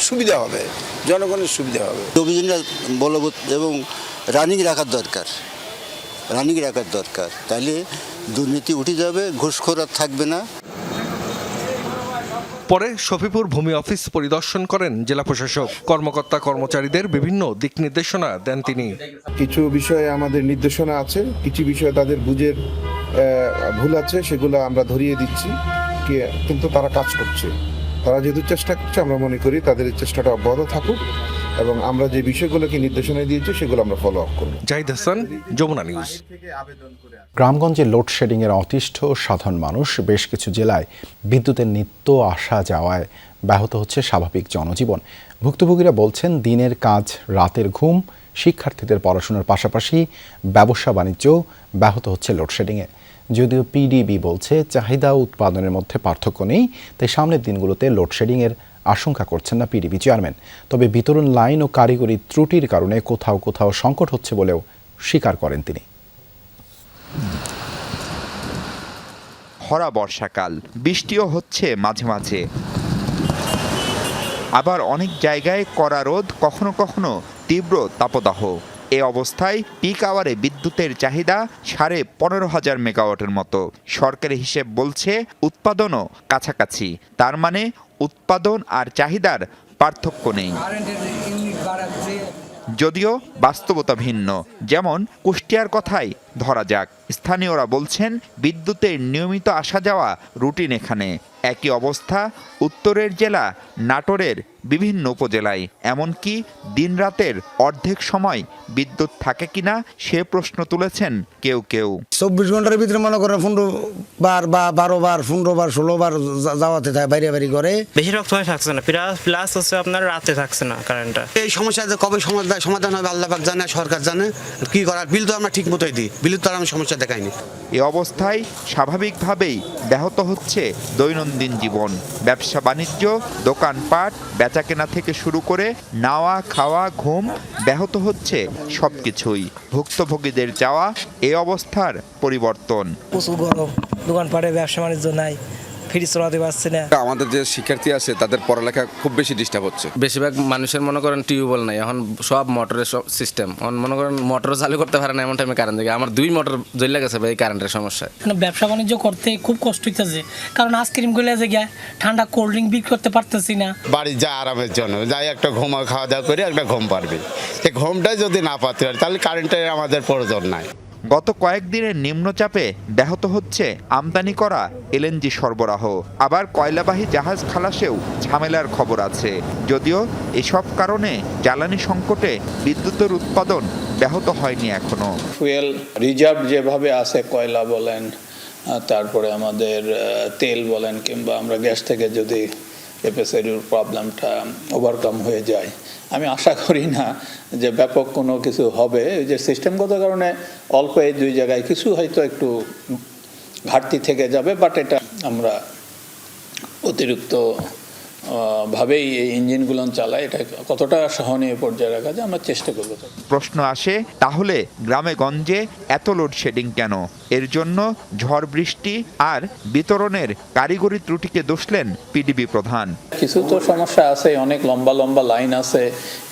Speaker 20: সুবিধা হবে, জনগণের সুবিধা হবে।
Speaker 21: অভিযানটা বলবৎ এবং রানিং রাখার দরকার, তাইলে দুর্নীতি উঠে যাবে, ঘুষখোর আর থাকবে না।
Speaker 18: পরে শফিপুর ভূমি অফিস পরিদর্শন করেন জেলা প্রশাসক। কর্মকর্তা কর্মচারীদের বিভিন্ন দিক নির্দেশনা দেন তিনি।
Speaker 19: কিছু বিষয়ে আমাদের নির্দেশনা আছে, কিছু বিষয়ে তাদের বুঝের ভুল আছে, সেগুলো আমরা ধরিয়ে দিচ্ছি, কিন্তু তারা কাজ করছে। তারা যেহেতু চেষ্টা করছে, আমরা মনে করি তাদের এই চেষ্টাটা অব্যাহত থাকুক এবং আমরা যে বিষয়গুলোকে নির্দেশনা দিয়েছি সেগুলো আমরা ফলো আপ করব।
Speaker 18: জাহিদ হাসান, যমুনা নিউজ।
Speaker 1: গ্রামগঞ্জে লোডশেডিংয়ের অতিষ্ঠ সাধারণ মানুষ। বেশ কিছু জেলায় বিদ্যুতের নিত্য আসা যাওয়ায় ব্যাহত হচ্ছে স্বাভাবিক জনজীবন। ভুক্তভোগীরা বলছেন, দিনের কাজ, রাতের ঘুম, শিক্ষার্থীদের পড়াশোনার পাশাপাশি ব্যবসা বাণিজ্য ব্যাহত হচ্ছে লোডশেডিংয়ে। যদিও পিডিবি বলছে চাহিদা ও উৎপাদনের মধ্যে পার্থক্য নেই, তাই সামনের দিনগুলোতে লোডশেডিংয়ের আশঙ্কা করছেন না পিডিবি চেয়ারম্যান। তবে বিতরণ লাইন ও কারিগরি ত্রুটির কারণে কোথাও কোথাও সংকট হচ্ছে বলেও স্বীকার করেন তিনি।
Speaker 13: খরা বর্ষাকাল, বৃষ্টিও হচ্ছে মাঝে মাঝে, আবার অনেক জায়গায় কড়া রোদ, কখনো কখনো তীব্র তাপদাহ। এ অবস্থায় পিক আওয়ারে বিদ্যুতের চাহিদা 15,500 মেগাওয়াটের মতো। সরকারি হিসেব বলছে উৎপাদনও কাছাকাছি, তার মানে উৎপাদন আর চাহিদার পার্থক্য নেই। যদিও বাস্তবতা ভিন্ন, যেমন কুষ্টিয়ার কথাই ধরা যাক। স্থানীয়রা বলছেন বিদ্যুতের নিয়মিত আসা যাওয়া রুটিন এখানে। একই অবস্থা উত্তরের জেলা নাটোরের বিভিন্ন উপজেলায়। এমনকি দিনরাতের অর্ধেক সময় বিদ্যুৎ থাকে কিনা সে প্রশ্ন তুলেছেন কেউ কেউ।
Speaker 22: 24 ঘন্টার ভিতরে মনে করেন 15 বার বা 12 বার 15 বার 16 বার যাওয়াতে থাকে, বাইরে বাইরে করে।
Speaker 23: বেশিরভাগ সময় থাকছে না, প্লাস হচ্ছে আপনার রাতে থাকছে না কারেন্টটা।
Speaker 22: এই সমস্যা কবে সমাধান হবে আল্লাহ পাক জানে, সরকার জানে। কি করার, বিল তো আমরা ঠিক মতোই দিই, বিল তো আমি সমস্যা দেখাইনি।
Speaker 13: এ অবস্থায় স্বাভাবিকভাবেই ব্যাহত হচ্ছে দৈনন্দিন জীবন। ব্যবসা বাণিজ্য, দোকানপাট, বেচাকেনা থেকে শুরু করে নাওয়া খাওয়া ঘুম ব্যাহত হচ্ছে সবকিছুই। ভুক্তভোগীদের চাওয়া এ অবস্থার পরিবর্তন।
Speaker 23: প্রচুর গরম, দোকানপাটে ব্যবসা বাণিজ্য নাই, ফ্রিজ চলাতে পারছে না।
Speaker 24: আমাদের যে শিক্ষার্থী আছে তাদের পড়ালেখা খুব বেশি ডিস্টার্ব হচ্ছে। বেশিরভাগ মানুষের মনে করেন টিউবওয়েল নাই, এখন সব মোটরের সব সিস্টেম। এখন মনে করেন মোটর চালু করতে পারে না, এমন টাইমে কারেন্ট থাকে। আমার 2 মোটর জ্বলে গেছে ভাই, এই কারেন্টের সমস্যা।
Speaker 23: ব্যবসা বাণিজ্য করতে খুব কষ্ট হইতেছে, কারণ আইসক্রিম গুলো জায়গায় ঠান্ডা কোল্ড ড্রিঙ্ক বিক্রি করতে পারতেছি না।
Speaker 25: বাড়ি যা আরামের জন্য যাই, একটা খাওয়া দাওয়া করে একটা ঘুম পারবে। এই ঘুমটাই যদি না পাতে পারে তাহলে কারেন্টের আমাদের প্রয়োজন নাই।
Speaker 13: গত কয়েকদিনের নিম্নচাপে ব্যাহত হচ্ছে আমদানি করা এলএনজি সরবরাহ। আবার কয়লাবাহী জাহাজ খালাসেও ঝামেলার খবর আছে। যদিও এসব কারণে জ্বালানি সংকটে বিদ্যুতের উৎপাদন ব্যাহত হয়নি এখনো।
Speaker 26: ফুয়েল রিজার্ভ যেভাবে আছে, কয়লা বলেন, তারপরে আমাদের তেল বলেন, কিংবা আমরা গ্যাস থেকে যদি এপিসোডের প্রবলেমটা ওভারকাম হয়ে যায়, আমি আশা করি না যে ব্যাপক কোনো কিছু হবে। যে সিস্টেমগত কারণে অল্প এই 2 জায়গায় কিছু হয়তো একটু ঘাটতি থেকে যাবে, বাট এটা আমরা অতিরিক্ত ভাবেই এই ইঞ্জিনগুলো চালাই, এটা কতটা সহনীয় পর্যায়ে রাখা যায় আমরা চেষ্টা করব।
Speaker 13: প্রশ্ন আসে, তাহলে গ্রামে গঞ্জে এত লোডশেডিং কেন? এর জন্য ঝড় বৃষ্টি আর বিতরণের কারিগরি ত্রুটিকে দোষলেন পিডিবি প্রধান।
Speaker 26: কিছু তো সমস্যা আছে, অনেক লম্বা লম্বা লাইন আছে।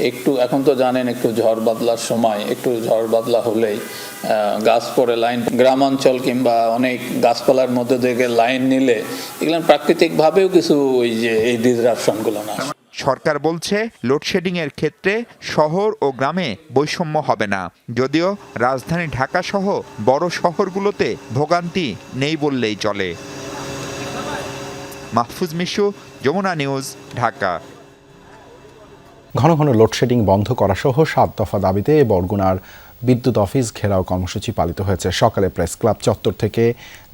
Speaker 26: একটু এখন তো জানেন একটু ঝড় বাদলার সময়, একটু ঝড় বাদলা হলেই গাছ পড়ে লাইন, গ্রামাঞ্চল কিংবা অনেক গাছপালার মধ্যে থেকে লাইন নিলে এগুলো প্রাকৃতিকভাবেও কিছু ওই যে এই ডিসরাপশনগুলো না।
Speaker 13: সরকার বলছে লোডশেডিং এর ক্ষেত্রে শহর ও গ্রামে বৈষম্য হবে না। যদিও রাজধানী ঢাকা সহ বড় শহরগুলোতে ভোগান্তি নেই বললেই চলে। মাহফুজ মিশু, যমুনা নিউজ, ঢাকা।
Speaker 1: ঘন ঘন লোডশেডিং বন্ধ করা সহ 7 দফা দাবিতে বরগুনার বিদ্যুৎ অফিস ঘেরাও কর্মসূচি পালিত হয়েছে। সকালে প্রেস ক্লাব চত্বর থেকে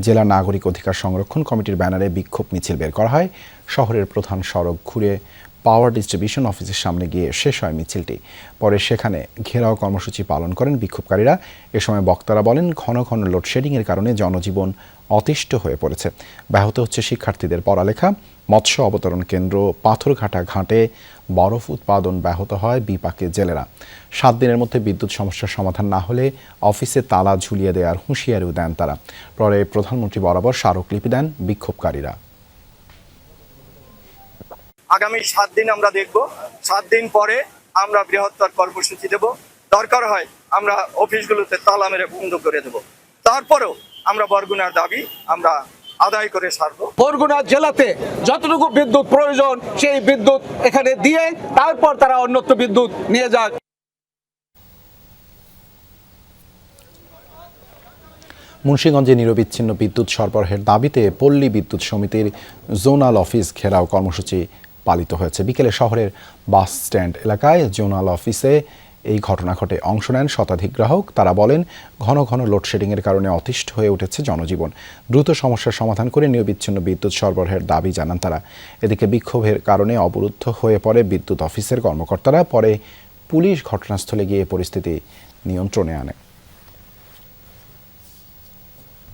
Speaker 1: জেলা নাগরিক অধিকার সংরক্ষণ কমিটির ব্যানারে বিক্ষোভ মিছিল বের করা হয়। শহরের প্রধান সড়ক ঘুরে পাওয়ার ডিস্ট্রিবিউশন অফিসের সামনে গিয়ে শেষ হয় মিছিলটি। পরে সেখানে ঘেরাও কর্মসূচি পালন করেন বিক্ষোভকারীরা। এ সময় বক্তারা বলেন, ঘন ঘন লোডশেডিংয়ের কারণে জনজীবন অতিষ্ঠ হয়ে পড়েছে। ব্যাহত হচ্ছে শিক্ষার্থীদের পড়ালেখা। মৎস্য অবতরণ কেন্দ্র পাথরঘাটা ঘাটে বরফ উৎপাদন ব্যাহত হয় বিপাকে জেলেরা। 7 দিনের মধ্যে বিদ্যুৎ সমস্যার সমাধান না হলে অফিসে তালা ঝুলিয়ে দেওয়ার হুঁশিয়ারিও দেন তারা। পরে প্রধানমন্ত্রী বরাবর স্মারকলিপি দেন বিক্ষোভকারীরা।
Speaker 2: আগামী 7 দিন আমরা দেখব। 7 দিন পরে আমরা বৃহত্তর কর্মসূচি দেব। দরকার হয় আমরা অফিসগুলোতে তালা মেরে বন্ধ করে দেব। তারপরেও আমরা বরগুনার দাবি আমরা আদায় করে ছাড়বো।
Speaker 3: বরগুনা জেলাতে যতটুকু বিদ্যুৎ প্রয়োজন সেই বিদ্যুৎ এখানে দিয়ে তারপর তারা অন্যত্র বিদ্যুৎ নিয়ে যাক।
Speaker 1: মুন্সিগঞ্জে নিরবিচ্ছিন্ন বিদ্যুৎ সরবরাহের দাবিতে পল্লী বিদ্যুৎ সমিতির জোনাল অফিস ঘেরাও কর্মসূচি পালিত হয়েছে। বিকেলে শহরের বাস স্ট্যান্ড এলাকায় জোনাল অফিসে এই ঘটনা ঘটে। অংশ নেন শতাধিক গ্রাহক। তারা বলেন, ঘন ঘন লোডশেডিংয়ের কারণে অতিষ্ঠ হয়ে উঠেছে জনজীবন। দ্রুত সমস্যার সমাধান করে নিরবিচ্ছিন্ন বিদ্যুৎ সরবরাহের দাবি জানান তারা। এদিকে বিক্ষোভের কারণে অবরুদ্ধ হয়ে পড়ে বিদ্যুৎ অফিসের কর্মকর্তারা। পরে পুলিশ ঘটনাস্থলে গিয়ে পরিস্থিতি নিয়ন্ত্রণে আনে।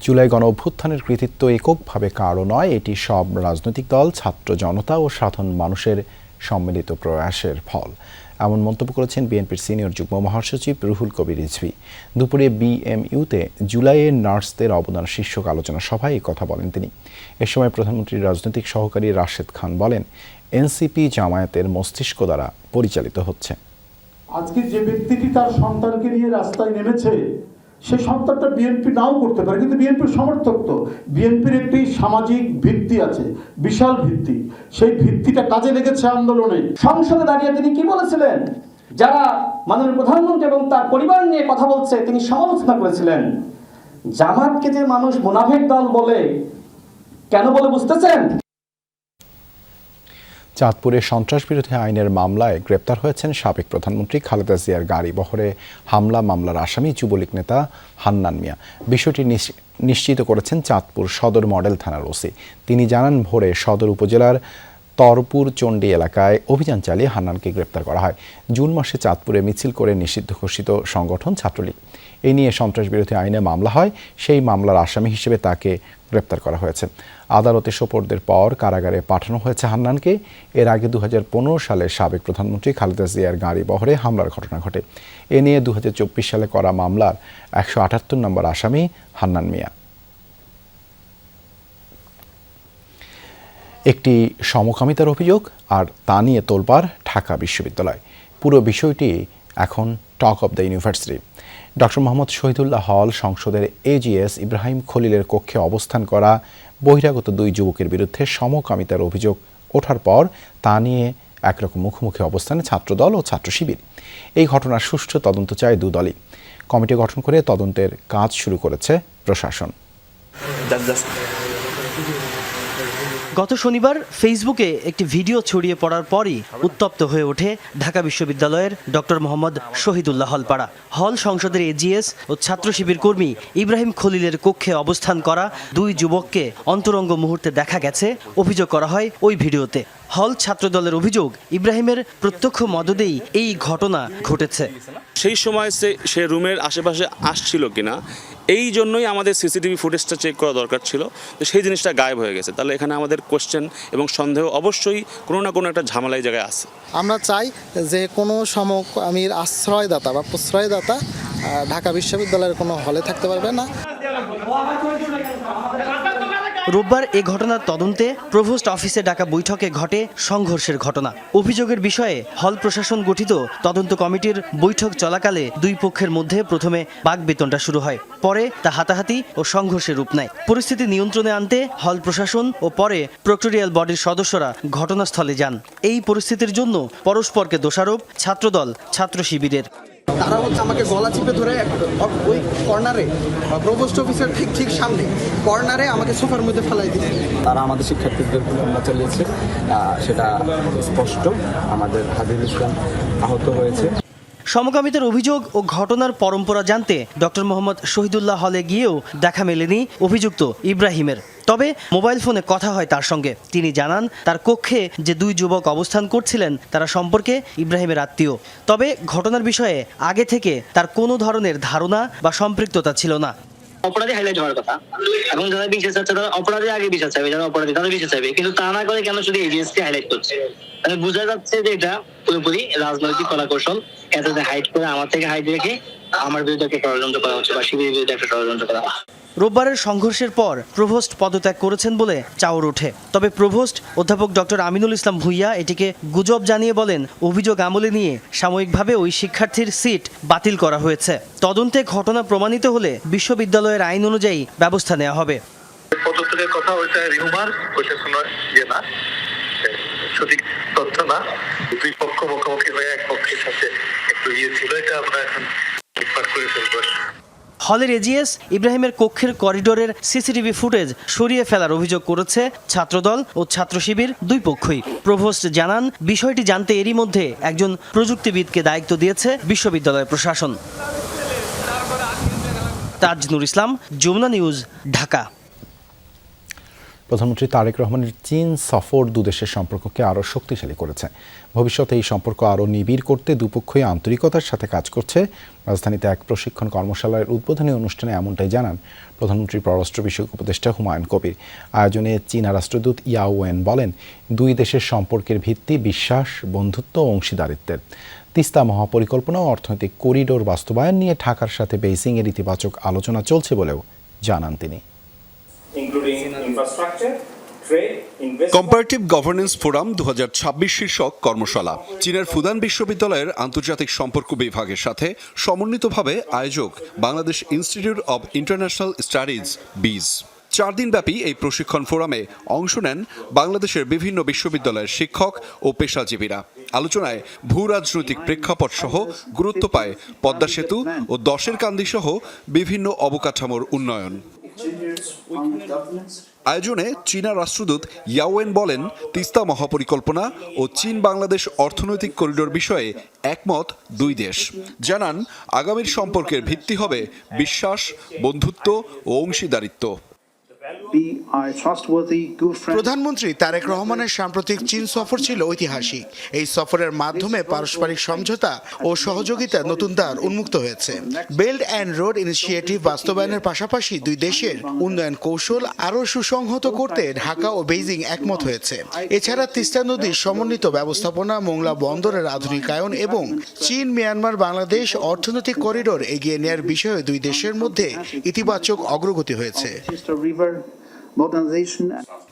Speaker 1: জুলাই গণ অভ্যুত্থানের কৃতিত্ব এককভাবে কারও নয়, এটি সব রাজনৈতিক দল, ছাত্র জনতা ও সাধারণ মানুষের সম্মিলিত প্রয়াসের ফল। এমন মন্তব্য করেছেন বিএনপির সিনিয়র যুগ্ম মহাসচিব রুহুল কবির রিজভী। দুপুরে বিএমইউতে জুলাইয়ের নার্সদের অবদান শীর্ষক আলোচনা সভায় এই কথা বলেন তিনি। এ সময় প্রধানমন্ত্রীর রাজনৈতিক সহকারী রাশেদ খান বলেন, এনসিপি জামায়াতের মস্তিষ্ক দ্বারা পরিচালিত হচ্ছে।
Speaker 6: আজকে যে ব্যক্তিটি তার সন্তানকে নিয়ে রাস্তায় নেমেছে, সেই সন্তানটা বিএনপি নাও করতে পারে, কিন্তু বিএনপির সমর্থক তো। বিএনপির একটি সামাজিক ভিত্তি আছে, বিশাল ভিত্তি। সেই ভিত্তিটা কাজে লেগেছে আন্দোলনে।
Speaker 7: সংসদে দাঁড়িয়ে তিনি কি বলেছিলেন? যারা মাননীয় প্রধানমন্ত্রী এবং তার পরিবার নিয়ে কথা বলছে তিনি সমালোচনা করেছিলেন। জামাতকে যে মানুষ মুনাফিক দল বলে, কেন বলে বুঝতেছেন?
Speaker 1: চাঁদপুরে সন্ত্রাসবিরোধী আইনের মামলায় গ্রেপ্তার হয়েছেন সাবেক প্রধানমন্ত্রী খালেদা জিয়ার গাড়ি বহরে হামলা মামলার আসামি যুবলীগ নেতা হান্নান মিয়া। বিষয়টি নিশ্চিত করেছেন চাঁদপুর সদর মডেল থানার ওসি। তিনি জানান, ভোরে সদর উপজেলার তরপুর চণ্ডী এলাকায় অভিযান চালিয়ে হান্নানকে গ্রেপ্তার করা হয়। জুন মাসে চাঁদপুরে মিছিল করে নিষিদ্ধ ঘোষিত সংগঠন ছাত্রলীগ। এই নিয়ে সন্ত্রাসবিরোধী আইনে মামলা হয়। সেই মামলার আসামি হিসেবে তাকে গ্রেপ্তার করা হয়েছে। আদালতে সোপর্দের পর কারাগারে পাঠানো হয়েছে হান্নানকে। এর আগে 2015 সালে সাবেক প্রধানমন্ত্রী খালেদা জিয়ার গাড়ি বহরে হামলার ঘটনা ঘটে। এ নিয়ে 2024 সালে করা মামলার 178 নম্বর আসামি হান্নান মিয়া। একটি সমকামিতার অভিযোগ আর তা নিয়ে তোলপাড় ঢাকা বিশ্ববিদ্যালয়। পুরো বিষয়টি এখন talk of the university. Doctor Mohammad Shahidullah হল সংসদের এজিএস ইব্রাহিম খলিলের কক্ষে অবস্থান করা বহিরাগত 2 যুবকের বিরুদ্ধে সমকামিতার অভিযোগ ওঠার পর তা নিয়ে একরকম মুখোমুখি অবস্থানে ছাত্রদল ও ছাত্র শিবির। এই ঘটনার সুষ্ঠু তদন্ত চায় 2 দলই। কমিটি গঠন করে তদন্তের কাজ শুরু করেছে প্রশাসন।
Speaker 8: গত শনিবার ফেসবুকে একটি ভিডিও ছড়িয়ে পড়ার পরই উত্তপ্ত হয়ে ওঠে ঢাকা বিশ্ববিদ্যালয়ের ডক্টর মোহাম্মদ শহীদুল্লাহ হলপাড়া। হল সংসদের এজিএস ও ছাত্র শিবির কর্মী ইব্রাহিম খলিলের কক্ষে অবস্থান করা 2 যুবককে অন্তরঙ্গ মুহূর্তে দেখা গেছে অভিযোগ করা হয় ওই ভিডিওতে। হল ছাত্রদলের অভিযোগ, ইব্রাহিমের প্রত্যক্ষ মদদেই এই ঘটনা ঘটেছে।
Speaker 10: সেই সময় সে রুমের আশেপাশে আসছিল কিনা, এই জন্যই আমাদের সিসিটিভি ফুটেজটা চেক করা দরকার ছিল। সেই জিনিসটা গায়েব হয়ে গেছে। তাহলে এখানে আমাদের কোশ্চেন এবং সন্দেহ অবশ্যই কোনো না কোনো একটা ঝামেলা এই জায়গায় আছে।
Speaker 27: আমরা চাই যে কোনো সমকামীর আশ্রয়দাতা বা প্রশ্রয়দাতা ঢাকা বিশ্ববিদ্যালয়ের কোনো হলে থাকতে পারবে না।
Speaker 8: রোববার এ ঘটনার তদন্তে প্রভোস্ট অফিসে ডাকা বৈঠকে ঘটে সংঘর্ষের ঘটনা। অভিযোগের বিষয়ে হল প্রশাসন গঠিত তদন্ত কমিটির বৈঠক চলাকালে 2 পক্ষের মধ্যে প্রথমে বাকবিতণ্ডা শুরু হয়, পরে তা হাতাহাতি ও সংঘর্ষের রূপ নেয়। পরিস্থিতি নিয়ন্ত্রণে আনতে হল প্রশাসন ও পরে প্রক্টোরিয়াল বডির সদস্যরা ঘটনাস্থলে যান। এই পরিস্থিতির জন্য পরস্পরকে দোষারোপ ছাত্রদল ছাত্র শিবিরের।
Speaker 27: তারা আমাকে গলা চিপে ধরে ওই কর্নারে প্রভোস্ট অফিসের ঠিক সামনে কর্নারে আমাকে সোফার মধ্যে ফেলাই দিচ্ছে।
Speaker 28: তারা আমাদের শিক্ষার্থীদের হামলা চালিয়েছে, সেটা স্পষ্ট। আমাদের হাবিবুল ইসলাম আহত হয়েছে।
Speaker 8: সমকামিতার অভিযোগ ও ঘটনার পরম্পরা জানতে ডক্টর মোহাম্মদ শহীদুল্লাহ হলে গিয়েও দেখা মেলেনি অভিযুক্ত ইব্রাহিমের। তবে মোবাইল ফোনে কথা হয় তার সঙ্গে। তিনি জানান তার কক্ষে যে দুই যুবক অবস্থান করছিলেন তারা সম্পর্কে ইব্রাহিমের আত্মীয়। তবে ঘটনার বিষয়ে আগে থেকে তার কোনো ধরনের ধারণা বা সম্পৃক্ততা ছিল না।
Speaker 4: অপরাধী হাইলাইট হওয়ার কথা, এবং যারা বিচার চাচ্ছে তারা অপরাধী আগে বিচার চাইবে, যারা অপরাধী তারা বিচার চাইবে, কিন্তু তা না করে কেন শুধু এজেন্সি হাইলাইট করছে? মানে বোঝা যাচ্ছে যে এটা পুরোপুরি রাজনৈতিক কলাকৌশল। এটাতে হাইড করে আমার থেকে হাইড রেখে আমার বিরুদ্ধে একটা ষড়যন্ত্র করা হচ্ছে বা শিবিরের বিরুদ্ধে একটা ষড়যন্ত্র করা হচ্ছে।
Speaker 8: রোববারের সংঘর্ষের পর প্রভোস্ট পদত্যাগ করেছেন বলে চাউর ওঠে। তবে প্রভোস্ট অধ্যাপক ডক্টর আমিনুল ইসলাম ভূঁইয়া এটিকে গুজব জানিয়ে বলেন, অভিযোগ আমলে নিয়ে সাময়িকভাবে ওই শিক্ষার্থীর সিট বাতিল করা হয়েছে। তদন্তে ঘটনা প্রমাণিত হলে বিশ্ববিদ্যালয়ের আইন অনুযায়ী ব্যবস্থা নেওয়া হবে।
Speaker 5: পদত্যাগের কথা ওইটা রিউমার, ওইটা কোনো ইয়ে না, সঠিক তথ্য না। দুই পক্ষ মুখোমুখি হয়ে এক পক্ষের সাথে একটু ইয়ে ছিল, এটা আমরা এখন ঠিকঠাক করে ফেলবো।
Speaker 8: হলের এজিএস ইব্রাহিমের কক্ষের করিডোরের সিসিটিভি ফুটেজ সরিয়ে ফেলার অভিযোগ করেছে ছাত্রদল ও ছাত্র শিবির দুই পক্ষই। প্রভোস্ট জানান, বিষয়টি জানতে এরই মধ্যে একজন প্রযুক্তিবিদকে দায়িত্ব দিয়েছে বিশ্ববিদ্যালয় প্রশাসন। তাজনুর ইসলাম, যমুনা নিউজ, ঢাকা।
Speaker 1: প্রধানমন্ত্রী তারেক রহমানের চীন সফর দুদেশের সম্পর্ককে আরও শক্তিশালী করেছে। ভবিষ্যতে এই সম্পর্ক আরও নিবিড় করতে দুপক্ষই আন্তরিকতার সাথে কাজ করছে। রাজধানীতে এক প্রশিক্ষণ কর্মশালার উদ্বোধনী অনুষ্ঠানে এমনটাই জানান প্রধানমন্ত্রীর পররাষ্ট্র বিষয়ক উপদেষ্টা হুমায়ুন কবির। আয়োজনে চীনা রাষ্ট্রদূত ইয়াও ওয়েন বলেন, দুই দেশের সম্পর্কের ভিত্তি বিশ্বাস, বন্ধুত্ব ও অংশীদারিত্বের। তিস্তা মহাপরিকল্পনা ও অর্থনৈতিক করিডোর বাস্তবায়ন নিয়ে ঢাকার সাথে বেইজিংয়ের ইতিবাচক আলোচনা চলছে বলেও জানান তিনি।
Speaker 9: কম্পারেটিভ গভর্নেন্স ফোরাম 2026 শীর্ষক কর্মশালা চীনের ফুদান বিশ্ববিদ্যালয়ের আন্তর্জাতিক সম্পর্ক বিভাগের সাথে সমন্বিতভাবে আয়োজক Bangladesh institute of international studies বিজ। 4 দিনব্যাপী এই প্রশিক্ষণ ফোরামে অংশ নেন বাংলাদেশের বিভিন্ন বিশ্ববিদ্যালয়ের শিক্ষক ও পেশাজীবীরা। আলোচনায় ভূ রাজনৈতিক প্রেক্ষাপট সহ গুরুত্ব পায় পদ্মা সেতু ও দশের কান্দি সহ বিভিন্ন অবকাঠামোর উন্নয়ন। আয়োজনে চীনা রাষ্ট্রদূত ইয়াওয়েন বলেন, তিস্তা মহাপরিকল্পনা ও চীন বাংলাদেশ অর্থনৈতিক করিডোর বিষয়ে একমত দুই দেশ। জানান, আগামীর সম্পর্কের ভিত্তি হবে বিশ্বাস, বন্ধুত্ব ও অংশীদারিত্ব।
Speaker 11: প্রধানমন্ত্রী তারেক রহমানের সাম্প্রতিক চীন সফর ছিল ঐতিহাসিক। এই সফরের মাধ্যমে পারস্পরিক সমঝোতা ও সহযোগিতা নতুন দ্বার উন্মুক্ত হয়েছে। বেল্ট অ্যান্ড রোড ইনিশিয়েটিভ বাস্তবায়নের পাশাপাশি দুই দেশের উন্নয়ন কৌশল আরও সুসংহত করতে ঢাকা ও বেইজিং একমত হয়েছে। এছাড়া তিস্তা নদীর সমন্বিত ব্যবস্থাপনা, মোংলা বন্দরের আধুনিকায়ন এবং চীন মিয়ানমার বাংলাদেশ অর্থনৈতিক করিডোর এগিয়ে নেয়ার বিষয়ে দুই দেশের মধ্যে ইতিবাচক অগ্রগতি হয়েছে।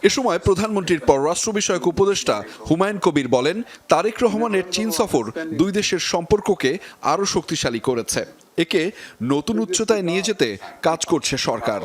Speaker 9: এ সময় প্রধানমন্ত্রীর পররাষ্ট্র বিষয়ক উপদেষ্টা হুমায়ুন কবির বলেন, তারেক রহমানের চীন সফর দুই দেশের সম্পর্ককে আরও শক্তিশালী করেছে। একে নতুন উচ্চতায় নিয়ে যেতে কাজ করছে সরকার।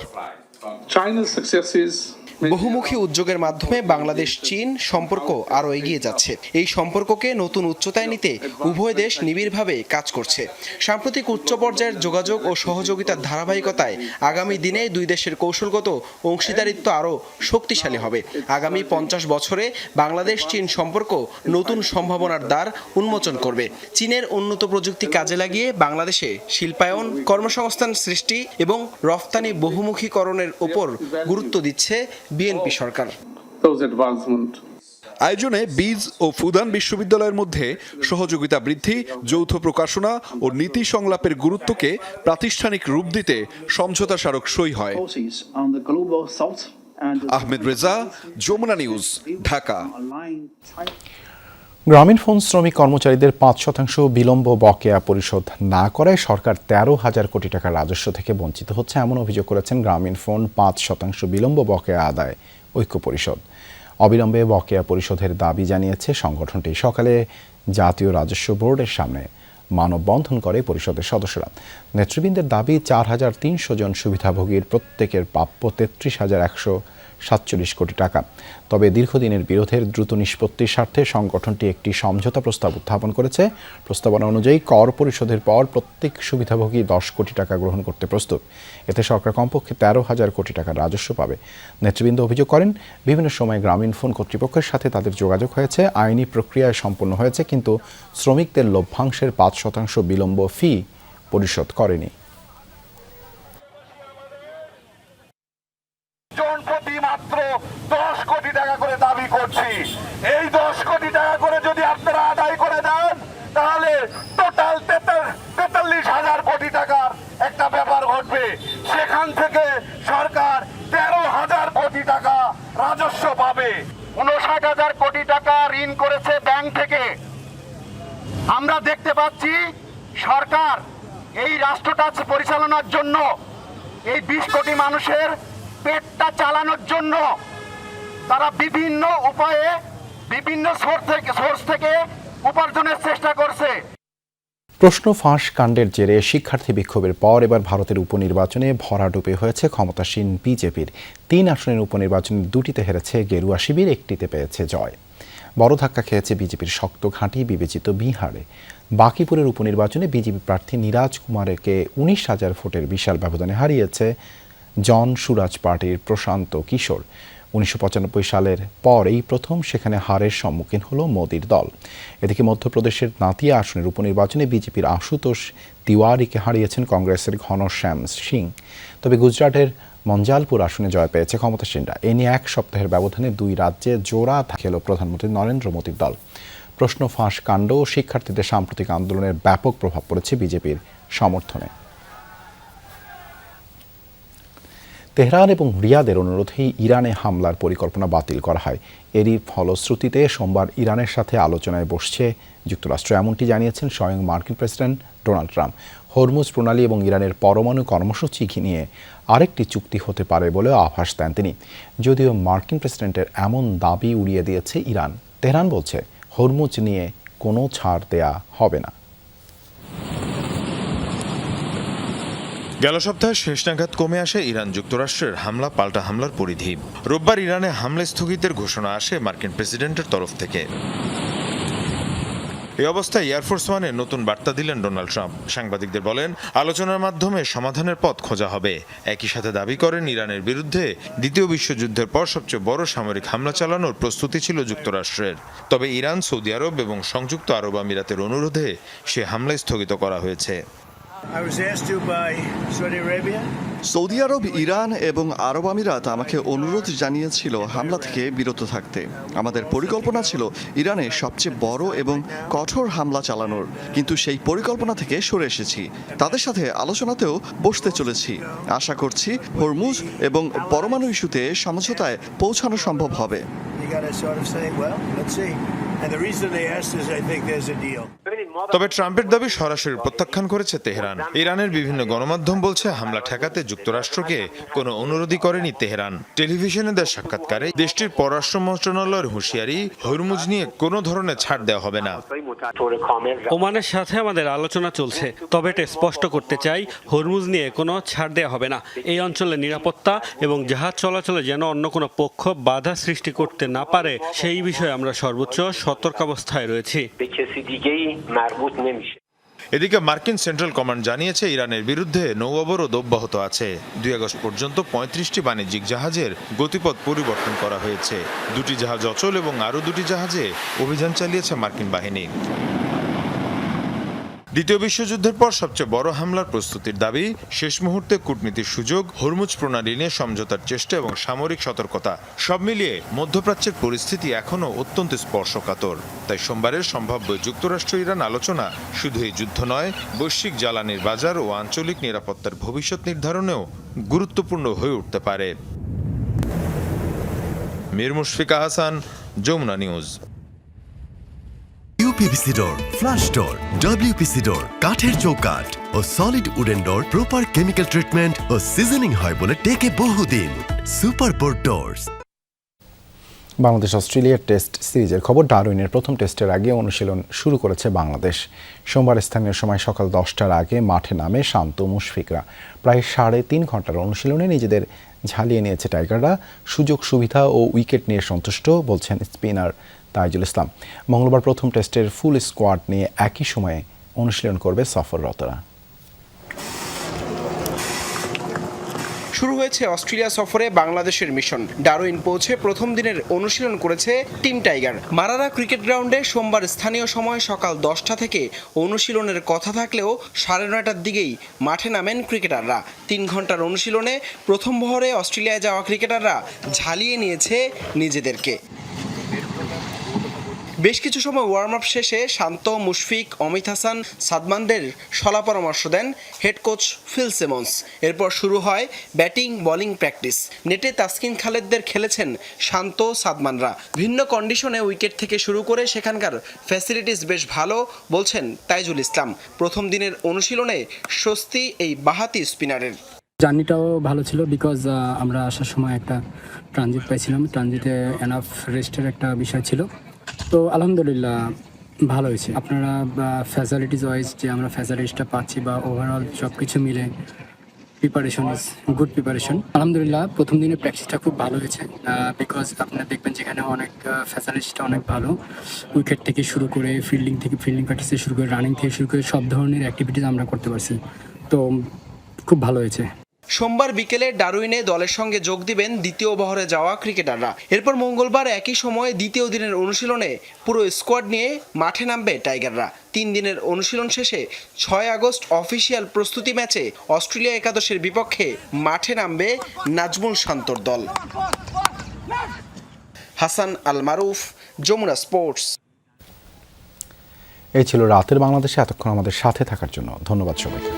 Speaker 12: বহুমুখী উদ্যোগের মাধ্যমে বাংলাদেশ চীন সম্পর্ক আরও এগিয়ে যাচ্ছে। এই সম্পর্ককে নতুন উচ্চতায় নিতে উভয় দেশ নিবিড়ভাবে কাজ করছে। সাম্প্রতিক উচ্চ পর্যায়ের যোগাযোগ ও সহযোগিতার ধারাবাহিকতায় আগামী দিনে দুই দেশের কৌশলগত অংশীদারিত্ব আরও শক্তিশালী হবে। আগামী 50 বছরে বাংলাদেশ চীন সম্পর্ক নতুন সম্ভাবনার দ্বার উন্মোচন করবে। চীনের উন্নত প্রযুক্তি কাজে লাগিয়ে বাংলাদেশে শিল্পায়ন, কর্মসংস্থান সৃষ্টি এবং রফতানি বহুমুখীকরণের উপর গুরুত্ব দিচ্ছে বিএনপি সরকার।
Speaker 9: আয়োজনে বীজ ও ফুদান বিশ্ববিদ্যালয়ের মধ্যে সহযোগিতা বৃদ্ধি, যৌথ প্রকাশনা ও নীতি সংলাপের গুরুত্বকে প্রাতিষ্ঠানিক রূপ দিতে সমঝোতা স্মারক সই হয়। আহমেদ রেজা, যমুনা নিউজ, ঢাকা।
Speaker 1: গ্রামীণ ফোন শ্রমিক কর্মচারীদের 5% বিলম্ব বকেয়া পরিশোধ না করায় সরকার 13,000 কোটি টাকা রাজস্ব থেকে বঞ্চিত হচ্ছে, এমন অভিযোগ করেছেন গ্রামীণ ফোন 5% বিলম্ব বকেয়া আদায় ঐক্য পরিষদ। অবিলম্বে বকেয়া পরিশোধের দাবি জানিয়েছে সংগঠনটি। সকালে জাতীয় রাজস্ব বোর্ডের সামনে মানববন্ধন করে পরিষদের সদস্যরা। নেতৃবৃন্দের দাবি, 4,300 জন সুবিধাভোগীর প্রত্যেকের প্রাপ্য 47 কোটি টাকা। তবে দীর্ঘদিনের বিরোধের দ্রুত নিষ্পত্তির স্বার্থে সংগঠনটি একটি সমঝোতা প্রস্তাব উত্থাপন করেছে। প্রস্তাবনা অনুযায়ী কর পরিশোধের পর প্রত্যেক সুবিধাভোগী 10 কোটি টাকা গ্রহণ করতে প্রস্তুত। এতে সরকার কমপক্ষে 13,000 কোটি টাকার রাজস্ব পাবে। নেতৃবৃন্দ অভিযোগ করেন, বিভিন্ন সময় গ্রামীণফোন কর্তৃপক্ষের সাথে তাদের যোগাযোগ হয়েছে, আইনি প্রক্রিয়ায় সম্পন্ন হয়েছে, কিন্তু শ্রমিকদের লভ্যাংশের 5% বিলম্ব ফি পরিশোধ করেনি।
Speaker 14: প্রতি মাত্র 10 কোটি টাকা করে দাবি করছি। এই 10 কোটি টাকা করে যদি আপনারা আদায় করে দেন, তাহলে টোটাল 43,000 কোটি টাকার একটা ব্যাপার ঘটবে। সেখান থেকে সরকার 13,000 কোটি টাকা রাজস্ব পাবে। 59,000 কোটি টাকা ঋণ করেছে ব্যাংক থেকে। আমরা দেখতে পাচ্ছি সরকার এই রাষ্ট্রটা পরিচালনার জন্য, এই 20 কোটি মানুষের পেটটা চালানোর জন্য তারা বিভিন্ন উপায়ে, বিভিন্ন সোর্স থেকে উপার্জনের চেষ্টা করছে।
Speaker 1: প্রশ্ন ফাঁস কাণ্ডের জেরে শিক্ষার্থী বিক্ষোভের পর এবার ভারতের উপনির্বাচনে ভরাডুবি হয়েছে ক্ষমতাসীন বিজেপির। 3 আসনের উপনির্বাচনে 2টিতে হেরেছে গেরুয়া শিবির, 1টিতে পেয়েছে জয়। বড় ধাক্কা খেয়েছে বিজেপির শক্ত ঘাঁটি বিবেচিত বিহারে। বাকিপুরের উপনির্বাচনে বিজেপি প্রার্থী নীরাজ কুমারকে 19,000 ভোটের বিশাল ব্যবধানে হারিয়েছে জন সুরাজ পার্টির প্রশান্ত কিশোর। 1995 সালের পর এই প্রথম সেখানে হারের সম্মুখীন হলো মোদির দল। এদিকে মধ্যপ্রদেশের নাতিয়া আসনের উপনির্বাচনে বিজেপির আশুতোষ তিওয়ারিকে হারিয়েছেন কংগ্রেসের ঘনশ্যাম সিং। তবে গুজরাটের মঞ্জালপুর আসনে জয় পেয়েছে ক্ষমতাসীনরা। এ নিয়ে 1 সপ্তাহের ব্যবধানে 2 রাজ্যে জোড়া খেল প্রধানমন্ত্রী নরেন্দ্র মোদীর দল। প্রশ্ন ফাঁস কাণ্ড ও শিক্ষার্থীদের সাম্প্রতিক আন্দোলনের ব্যাপক প্রভাব পড়েছে বিজেপির সমর্থনে। তেহরান এবং রিয়াদের অনুরোধেই ইরানে হামলার পরিকল্পনা বাতিল করা হয়। এরই ফলশ্রুতিতে সোমবার ইরানের সাথে আলোচনায় বসছে যুক্তরাষ্ট্র, এমনটি জানিয়েছেন স্বয়ং মার্কিন প্রেসিডেন্ট ডোনাল্ড ট্রাম্প। হরমুজ প্রণালী এবং ইরানের পরমাণু কর্মসূচি নিয়ে আরেকটি চুক্তি হতে পারে বলেও আভাস দেন তিনি। যদিও মার্কিন প্রেসিডেন্টের এমন দাবি উড়িয়ে দিয়েছে ইরান। তেহরান বলছে হরমুজ নিয়ে কোনো ছাড় দেয়া হবে না।
Speaker 15: গেল সপ্তাহে শেষ নাগাদ কমে আসে ইরান যুক্তরাষ্ট্রের হামলা পাল্টা হামলার পরিধি। রোববার ইরানে হামলা স্থগিতের ঘোষণা আসে মার্কিন প্রেসিডেন্টের তরফ থেকে। এই অবস্থায় এয়ারফোর্স ওয়ানে নতুন বার্তা দিলেন ডোনাল্ড ট্রাম্প। সাংবাদিকদের বলেন, আলোচনার মাধ্যমে সমাধানের পথ খোঁজা হবে। একই সাথে দাবি করেন, ইরানের বিরুদ্ধে দ্বিতীয় বিশ্বযুদ্ধের পর সবচেয়ে বড় সামরিক হামলা চালানোর প্রস্তুতি ছিল যুক্তরাষ্ট্রের। তবে ইরান, সৌদি আরব এবং সংযুক্ত আরব আমিরাতের অনুরোধে সে হামলা স্থগিত করা হয়েছে।
Speaker 16: সৌদি আরব, ইরান এবং আরব আমিরাত আমাকে অনুরোধ জানিয়েছিল হামলা থেকে বিরত থাকতে। আমাদের পরিকল্পনা ছিল ইরানে সবচেয়ে বড় এবং কঠোর হামলা চালানোর, কিন্তু সেই পরিকল্পনা থেকে সরে এসেছি। তাদের সাথে আলোচনাতেও বসতে চলেছি। আশা করছি হরমুজ এবং পরমাণু ইস্যুতে সমঝোতায় পৌঁছানো সম্ভব হবে।
Speaker 15: তবে ট্রাম্পের দাবি সরাসরি প্রত্যাখ্যান করেছে তেহরান। ইরানের বিভিন্ন গণমাধ্যম বলছে, হামলা ঠেকাতে যুক্তরাষ্ট্রকে কোনো অনুরোধই করেনি তেহরান। টেলিভিশনে দেওয়া সাক্ষাৎকারে দেশটির পররাষ্ট্র মন্ত্রণালয়ের হুঁশিয়ারি, হরমুজ নিয়ে কোনো ধরনের ছাড় দেওয়া হবে না।
Speaker 17: ওমানের সাথে আমাদের আলোচনা চলছে, তবে এটা স্পষ্ট করতে চাই, হরমুজ নিয়ে কোনো ছাড় দেওয়া হবে না। এই অঞ্চলের নিরাপত্তা এবং জাহাজ চলাচলে যেন অন্য কোনো পক্ষ বাধা সৃষ্টি করতে না পারে, সেই বিষয়ে আমরা সর্বোচ্চ সতর্কাবস্থায় রয়েছি।
Speaker 15: এদিকে মার্কিন সেন্ট্রাল কমান্ড জানিয়েছে, ইরানের বিরুদ্ধে নৌ অবরোধ অব্যাহত আছে। 2 আগস্ট পর্যন্ত 35টি বাণিজ্যিক জাহাজের গতিপথ পরিবর্তন করা হয়েছে। 2টি জাহাজ অচল এবং আরও 2টি জাহাজে অভিযান চালিয়েছে মার্কিন বাহিনী। দ্বিতীয় বিশ্বযুদ্ধের পর সবচেয়ে বড় হামলার প্রস্তুতির দাবি, শেষ মুহূর্তে কূটনীতির সুযোগ, হরমুজ প্রণালী নিয়ে সমঝোতার চেষ্টা এবং সামরিক সতর্কতা। সব মিলিয়ে মধ্যপ্রাচ্যের পরিস্থিতি এখনও অত্যন্ত স্পর্শকাতর। তাই সোমবারের সম্ভাব্য যুক্তরাষ্ট্র ইরান আলোচনা শুধু এই যুদ্ধ নয়, বৈশ্বিক জ্বালানির বাজার ও আঞ্চলিক নিরাপত্তার ভবিষ্যৎ নির্ধারণেও গুরুত্বপূর্ণ হয়ে উঠতে পারে। Mir Mushfika Hasan, Jamuna News.
Speaker 18: UPVC door, flush door, WPC door, কাঠের চৌকাঠ ও solid wooden door proper chemical treatment ও সিজনিং হয় বলে টেকে বহুদিন। Super board doors.
Speaker 1: বাংলাদেশ অস্ট্রেলিয়ার টেস্ট সিরিজের খবর। ডারউইনের প্রথম টেস্টের আগে অনুশীলন শুরু করেছে বাংলাদেশ। সোমবার স্থানীয় সময় সকাল 10টার আগে মাঠে নামে শান্ত মুশফিকরা। প্রায় 3.5 ঘন্টার অনুশীলনে নিজেদের ঝালিয়ে নিয়েছে টাইগাররা। সুযোগ সুবিধা ও উইকেট নিয়ে সন্তুষ্ট বলছেন স্পিনার তাইজুল ইসলাম। মঙ্গলবার প্রথম টেস্টের ফুল স্কোয়াড নিয়ে একই সময়ে অনুশীলন করবে সফররতরা।
Speaker 12: শুরু হয়েছে অস্ট্রেলিয়া সফরে বাংলাদেশের মিশন। ডারউইন পৌঁছে প্রথম দিনের অনুশীলন করেছে টিম টাইগার। মারারা ক্রিকেট গ্রাউন্ডে সোমবার স্থানীয় সময় সকাল 10টা থেকে অনুশীলনের কথা থাকলেও 9:30টার দিকেই মাঠে নামেন ক্রিকেটাররা। 3 ঘন্টার অনুশীলনে প্রথম বহরে অস্ট্রেলিয়ায় যাওয়া ক্রিকেটাররা ঝালিয়ে নিয়েছে নিজেদেরকে। বেশ কিছু সময় ওয়ার্ম আপ শেষে শান্ত, মুশফিক, অমিত হাসান, সাদমানদের শলা পরামর্শ দেন হেড কোচ ফিল সিমন্স। এরপর শুরু হয় ব্যাটিং বোলিং প্র্যাকটিস। নেটে তাসকিন খালেদদের খেলেছেন শান্ত, সাদমানরা। ভিন্ন কন্ডিশনে উইকেট থেকে শুরু করে সেখানকার ফ্যাসিলিটিস বেশ ভালো বলছেন তাইজুল ইসলাম। প্রথম দিনের অনুশীলনে স্বস্তি এই বাহাতি স্পিনারের।
Speaker 28: জার্নিটাও ভালো ছিল বিকজ আমরা আসার সময় একটা ট্রানজিট পাইছিলাম। ট্রানজিটে এনাফ রেস্টের একটা বিষয় ছিল। তো আলহামদুলিল্লাহ ভালো হয়েছে। আপনারা ফ্যাসিলিটিস ওয়াইজ যে আমরা ফ্যাসিলিটিসটা পাচ্ছি বা ওভারঅল সব কিছু মিলে প্রিপারেশন ইজ গুড প্রিপারেশন। আলহামদুলিল্লাহ প্রথম দিনের প্র্যাকটিসটা খুব ভালো হয়েছে বিকজ আপনারা দেখবেন যেখানে অনেক ফ্যাসিলিটিসটা অনেক ভালো। উইকেট থেকে শুরু করে ফিল্ডিং প্র্যাকটিস থেকে শুরু করে রানিং থেকে শুরু করে সব ধরনের অ্যাক্টিভিটিস আমরা করতে পারছি। তো খুব ভালো হয়েছে।
Speaker 12: সোমবার বিকেলে ডারউইনে দলের সঙ্গে যোগ দিবেন দ্বিতীয় বহরে যাওয়া ক্রিকেটাররা। এরপর মঙ্গলবার একই সময়ে দ্বিতীয় দিনের অনুশীলনে পুরো স্কোয়াড নিয়ে মাঠে নামবে টাইগাররা। 3 দিনের অনুশীলন শেষে 6 আগস্ট অফিসিয়াল প্রস্তুতি ম্যাচে অস্ট্রেলিয়া একাদশের বিপক্ষে মাঠে নামবে নাজমুল শান্তর দল। হাসান আল মারুফ, যমুনা স্পোর্টস।
Speaker 1: এই ছিল রাতের বাংলাদেশে। এতক্ষণ আমাদের সাথে থাকার জন্য ধন্যবাদ সবাইকে।